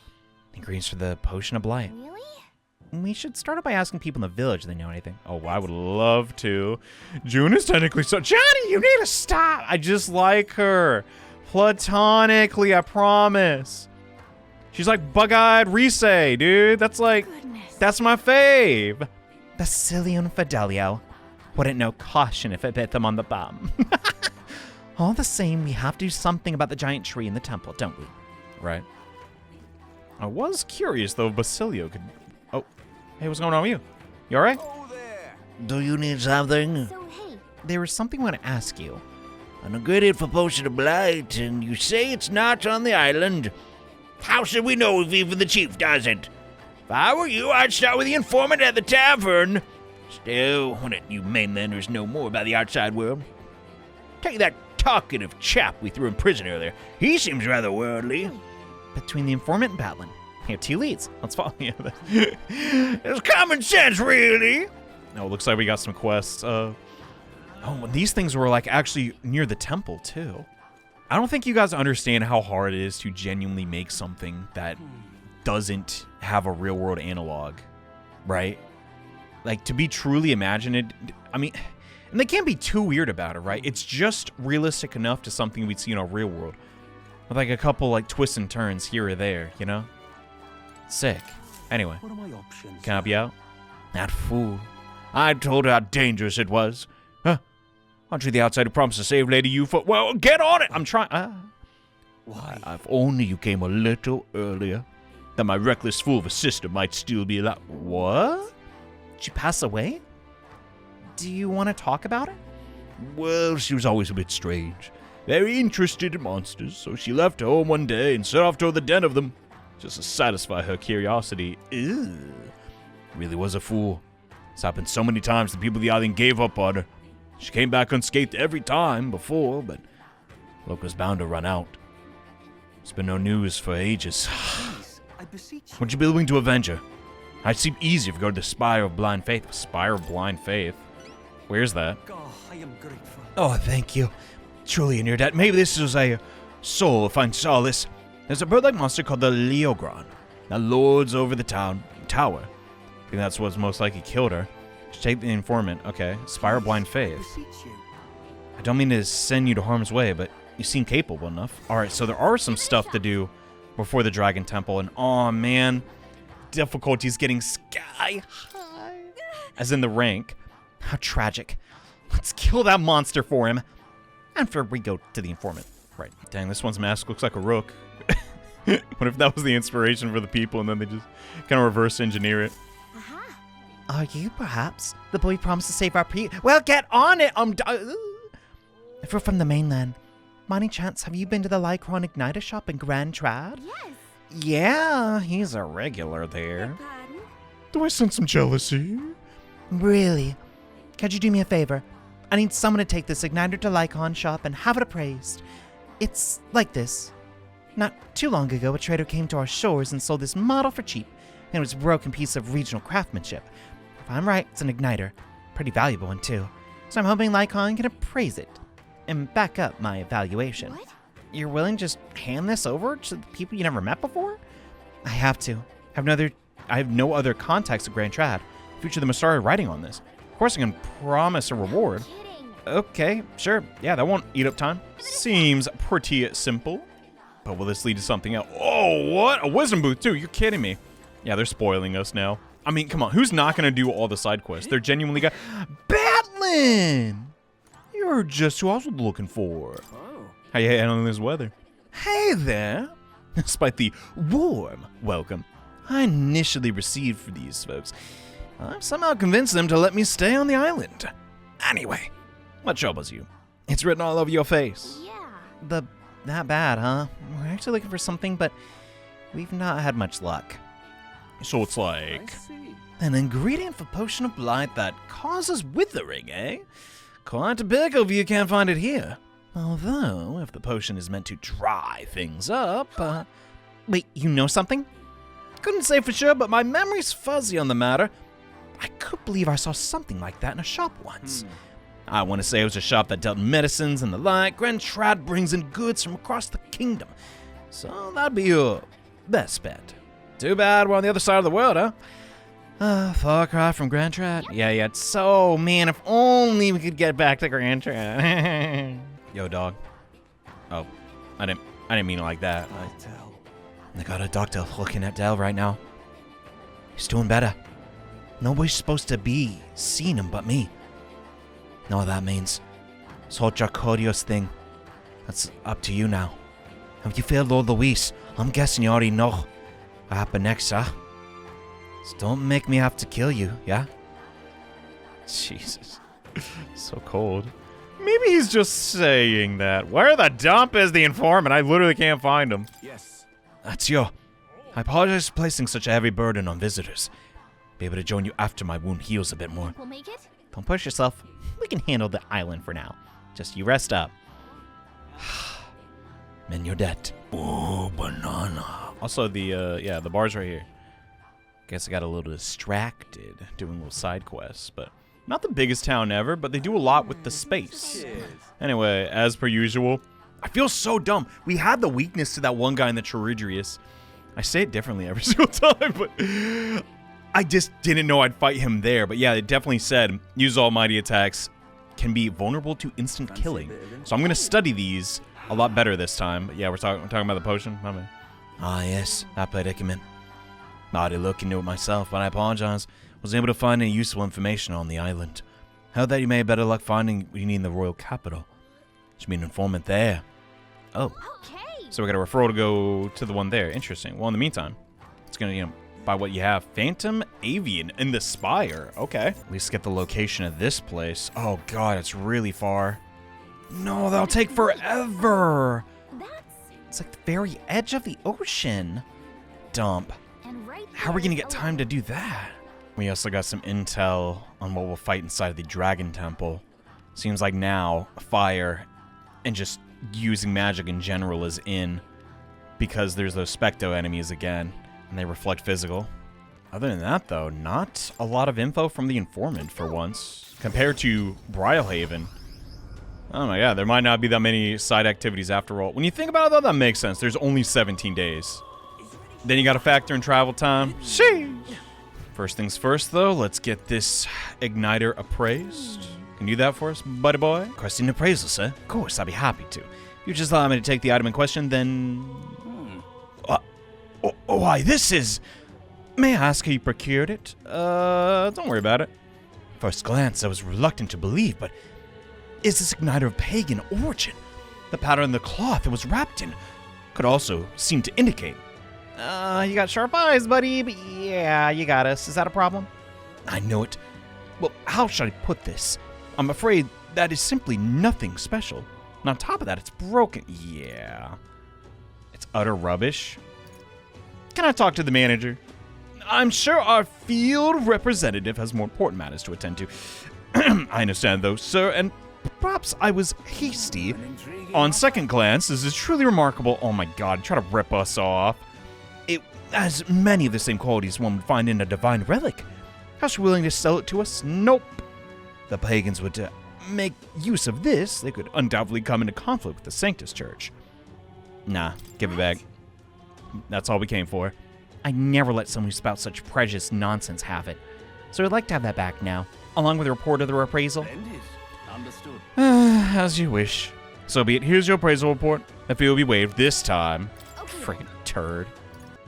Ingredients for the Potion of Blight. Really? We should start out by asking people in the village if they know anything. Oh, I would love to. Junah's technically so... Johnny, you need to stop! I just like her. Platonically, I promise. She's like bug-eyed Rise, dude. That's like... Goodness. That's my fave. Basilio and Fidelio wouldn't know caution if it bit them on the bum. All the same, we have to do something about the giant tree in the temple, don't we? Right. I was curious, though, if Basilio could... Oh, hey, what's going on with you? You all right? Do you need something? So, hey. There was something I want to ask you. An ingredient for Potion of Blight, and you say it's not on the island. How should we know if even the chief doesn't? If I were you, I'd start with the informant at the tavern. Still, wouldn't you mainlanders know more about the outside world? Take that talkative chap we threw in prison earlier. He seems rather worldly. Between the informant and Batlin, you have 2 leads. Let's follow you. It's common sense, really. Oh, looks like we got some quests. Oh, these things were like actually near the temple too. I don't think you guys understand how hard it is to genuinely make something that doesn't have a real world analog, right? Like to be truly imaginative. I mean, and they can't be too weird about it, right? It's just realistic enough to something we'd see in our real world. With like a couple like twists and turns here or there, you know? Sick. Anyway, What are my options? can I help you out? That fool. I told her how dangerous it was. Huh? Aren't you the outsider who promised to save Lady Eupha? Well, get on it! I'm trying... Why? If only you came a little earlier, then my reckless fool of a sister might still be alive. What? Did she pass away? Do you want to talk about it? Well, she was always a bit strange. Very interested in monsters, so she left home one day and set off toward the den of them, just to satisfy her curiosity. Ew. Really was a fool. It's happened so many times the people of the island gave up on her. She came back unscathed every time before, but Luck was bound to run out. There's been no news for ages. Would you be willing to avenge her? I'd seem easy if you go to the Spire of Blind Faith. Spire of Blind Faith? Where's that? I am grateful. Oh, thank you. Truly in your debt. Maybe this is a soul find solace. There's a bird-like monster called the Leogron that lords over the tower. I think that's what's most likely killed her. Just take the informant. Okay. Spire of Blind Faith. I don't mean to send you to harm's way, but you seem capable enough. Alright, so there are some stuff to do before the Dragon Temple, and oh man, difficulty's getting sky high. As in the rank. How tragic. Let's kill that monster for him. After we go to the informant. Right. Dang, this one's mask looks like a rook. What if that was the inspiration for the people and then they just kind of reverse engineer it? Are you, perhaps, the boy promised to save our Well, get on it! If we're from the mainland, by any chance, have you been to the Lycron Igniter shop in Grand Trad? Yes. Yeah, he's a regular there. Do I sense some jealousy? Really? Could you do me a favor? I need someone to take this Igniter to Lycon shop and have it appraised. It's like this. Not too long ago, a trader came to our shores and sold this model for cheap, and it was a broken piece of regional craftsmanship. If I'm right, it's an Igniter. Pretty valuable one, too. So I'm hoping Lycon can appraise it and back up my evaluation. What? You're willing to just hand this over to the people you never met before? I have to. I have no other contacts at Grand Trad. Future them started writing on this. Of course I can promise a reward. Okay, sure. Yeah, that won't eat up time. Seems pretty simple. But will this lead to something else? Oh, what? A wisdom booth, too? You're kidding me. Yeah, they're spoiling us now. I mean, come on. Who's not going to do all the side quests? They're genuinely got... Batlin! You're just who I was looking for. Oh. How you handling this weather? Hey there! Despite the warm welcome I initially received for these folks, I've somehow convinced them to let me stay on the island. Anyway, what troubles you? It's written all over your face. Yeah. That bad, huh? We're actually looking for something, but we've not had much luck. So it's like... An ingredient for potion of blight that causes withering, eh? Quite a pickle if you can't find it here. Although, if the potion is meant to dry things up, Wait, you know something? couldn't say for sure, but my memory's fuzzy on the matter. I could believe I saw something like that in a shop once. I want to say it was a shop that dealt in medicines and the like. Grand Trad brings in goods from across the kingdom. So that'd be your best bet. Too bad we're on the other side of the world, huh? Far cry from Grand Trad. Yeah, so, man, if only we could get back to Grand Trad. Yo, dog. Oh, I didn't mean it like that. I got a doctor looking at Del right now. He's doing better. Nobody's supposed to be seeing him but me. Know what that means? This whole Dracodios thing. That's up to you now. Have you failed Lord Luis? I'm guessing you already know what happened next, huh? So don't make me have to kill you, yeah? Jesus. So cold. Maybe he's just saying that. Where the dump is the informant? I literally can't find him. Yes. That's you. I apologize for placing such a heavy burden on visitors. Be able to join you after my wound heals a bit more. We'll make it? Don't push yourself. We can handle the island for now. Just you rest up. Men your debt. Oh, banana. Also, the bar's right here. Guess I got a little distracted doing little side quests, but not the biggest town ever, but they do a lot with the space. Cheers. Anyway, as per usual, I feel so dumb. We had the weakness to that one guy in the Charidrius. I say it differently every single time, but I just didn't know I'd fight him there. But yeah, it definitely said use almighty attacks can be vulnerable to instant killing. So I'm going to study these a lot better this time. But yeah, we're talking about the potion. My man. Ah, yes, that predicament. Already looked into it myself, but I apologize. Wasn't able to find any useful information on the island. Heard that you may have better luck finding what you need in the royal capital. Should be an informant there. Oh. Okay. So we got a referral to go to the one there. Interesting. Well, in the meantime, it's going to, buy what you have. Phantom Avian in the Spire. Okay. At least get the location of this place. Oh, God, it's really far. No, that'll take forever. It's like the very edge of the ocean. Dump. And right How are we going to get time to do that? We also got some intel on what we'll fight inside of the Dragon Temple. Seems like now, fire and just using magic in general is in, because there's those Specto enemies again, and they reflect physical. Other than that, though, not a lot of info from the informant for once, compared to Brylehaven. Oh my god, there might not be that many side activities after all. When you think about it, though, that makes sense. There's only 17 days. Then you gotta factor in travel time. Sheesh! First things first, though, let's get this igniter appraised. Can you do that for us, buddy boy? Requesting appraisal, sir. Of course, I'd be happy to. If you just allow me to take the item in question, then... why, this is... May I ask how you procured it? Don't worry about it. First glance, I was reluctant to believe, but... Is this igniter of pagan origin? The pattern on the cloth it was wrapped in could also seem to indicate. You got sharp eyes, buddy, but yeah, you got us. Is that a problem? I know it. Well, how should I put this? I'm afraid that is simply nothing special. And on top of that, it's broken. Yeah. It's utter rubbish. Can I talk to the manager? I'm sure our field representative has more important matters to attend to. I understand, though, sir, and perhaps I was hasty. On second glance, this is truly remarkable. Oh my god, try to rip us off. It has many of the same qualities one would find in a divine relic. How she willing to sell it to us? Nope. The pagans would make use of this. They could undoubtedly come into conflict with the Sanctus Church. Nah, give it back. That's all we came for. I never let someone who spouts such prejudiced nonsense have it. So I'd like to have that back now, along with a report of the appraisal. Understood. As you wish. So be it. Here's your appraisal report. The fee will be waived this time. Freaking turd.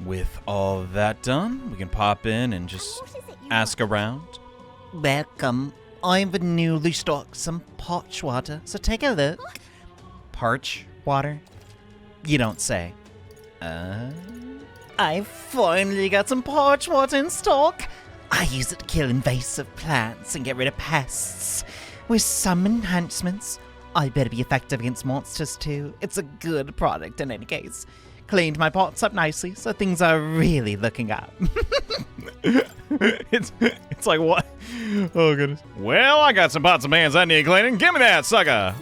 With all that done, we can pop in and just ask around. Welcome. I've newly stocked some parch water, so take a look. Parch water? You don't say. I've finally got some parch water in stock. I use it to kill invasive plants and get rid of pests. With some enhancements, I better be effective against monsters too. It's a good product in any case. Cleaned my pots up nicely, so things are really looking up. It's like what? Oh goodness. Well, I got some pots and pans I need cleaning. Give me that, sucker.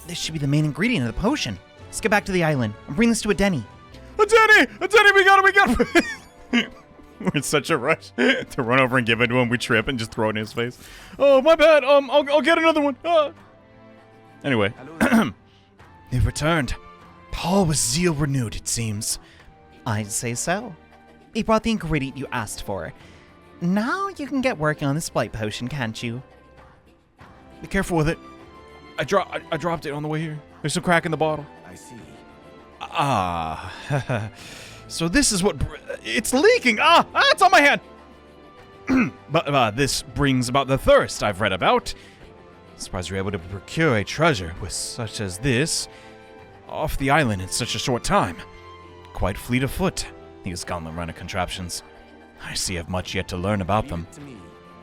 This should be the main ingredient of the potion. Let's get back to the island and bring this to a Denny. A Denny, we got it. We're in such a rush to run over and give it to him. We trip and just throw it in his face. Oh, my bad. I'll get another one. Anyway, they've returned. All with zeal renewed, it seems. I'd say so. He brought the ingredient you asked for. Now you can get working on this blight potion, can't you? Be careful with it. I dropped it on the way here. There's some crack in the bottle. I see. So this is what... It's leaking! It's on my hand! But this brings about the thirst I've read about. Surprised you're able to procure a treasure with such as this off the island in such a short time. Quite fleet of foot, these gauntlet runner contraptions. I see I have much yet to learn about them.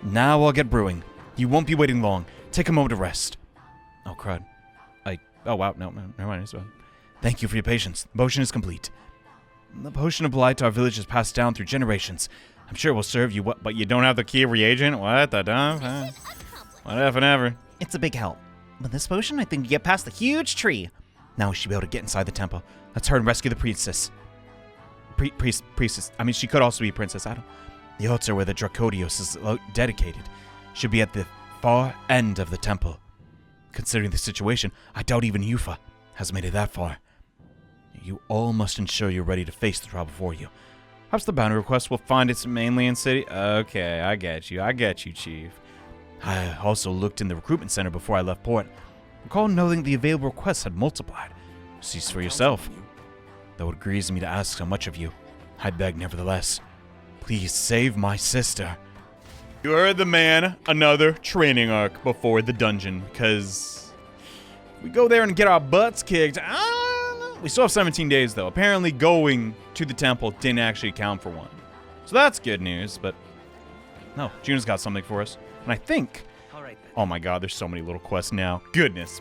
Now I'll get brewing. You won't be waiting long. Take a moment to rest. Oh, crud. Oh, wow. No, never mind. Thank you for your patience. The potion is complete. The potion of blight our village has passed down through generations. I'm sure it will serve you, but you don't have the key of reagent? What the dump? Whatever. It's a big help. With this potion, I think you get past the huge tree. Now we should be able to get inside the temple. Let's hurry and rescue the priestess. Priestess. I mean, she could also be princess. I don't... The altar where the Dracodios is dedicated should be at the far end of the temple. Considering the situation, I doubt even Eupha has made it that far. You all must ensure you're ready to face the trial before you. Perhaps the bounty request will find its mainly in city. Okay, I get you, Chief. I also looked in the recruitment center before I left port. Recall knowing the available requests had multiplied. See for yourself. Though it grieves me to ask so much of you, I beg nevertheless. Please save my sister. You heard the man. Another training arc before the dungeon, because we go there and get our butts kicked. We still have 17 days, though. Apparently going to the temple didn't actually count for one. So that's good news, but no, Junah's got something for us. And I think... Oh my god, there's so many little quests now. Goodness.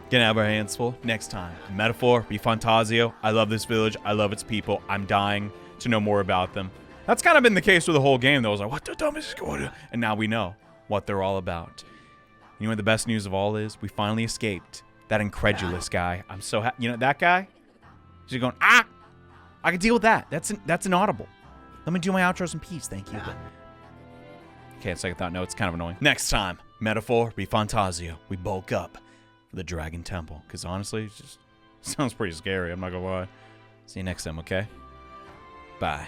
Gonna have our hands full next time. Metaphor, ReFantazio. I love this village. I love its people. I'm dying to know more about them. That's kind of been the case with the whole game, though. I was like, what the dumb is going on? And now we know what they're all about. You know what the best news of all is? We finally escaped That incredulous guy. I'm so happy. You know, that guy? He's going, ah! I can deal with that. That's inaudible. Let me do my outros in peace. Thank you. But... Okay, second thought. No, it's kind of annoying. Next time, Metaphor, ReFantazio. We bulk up for the Dragon Temple. Because honestly, it just sounds pretty scary. I'm not going to lie. See you next time, okay? Bye.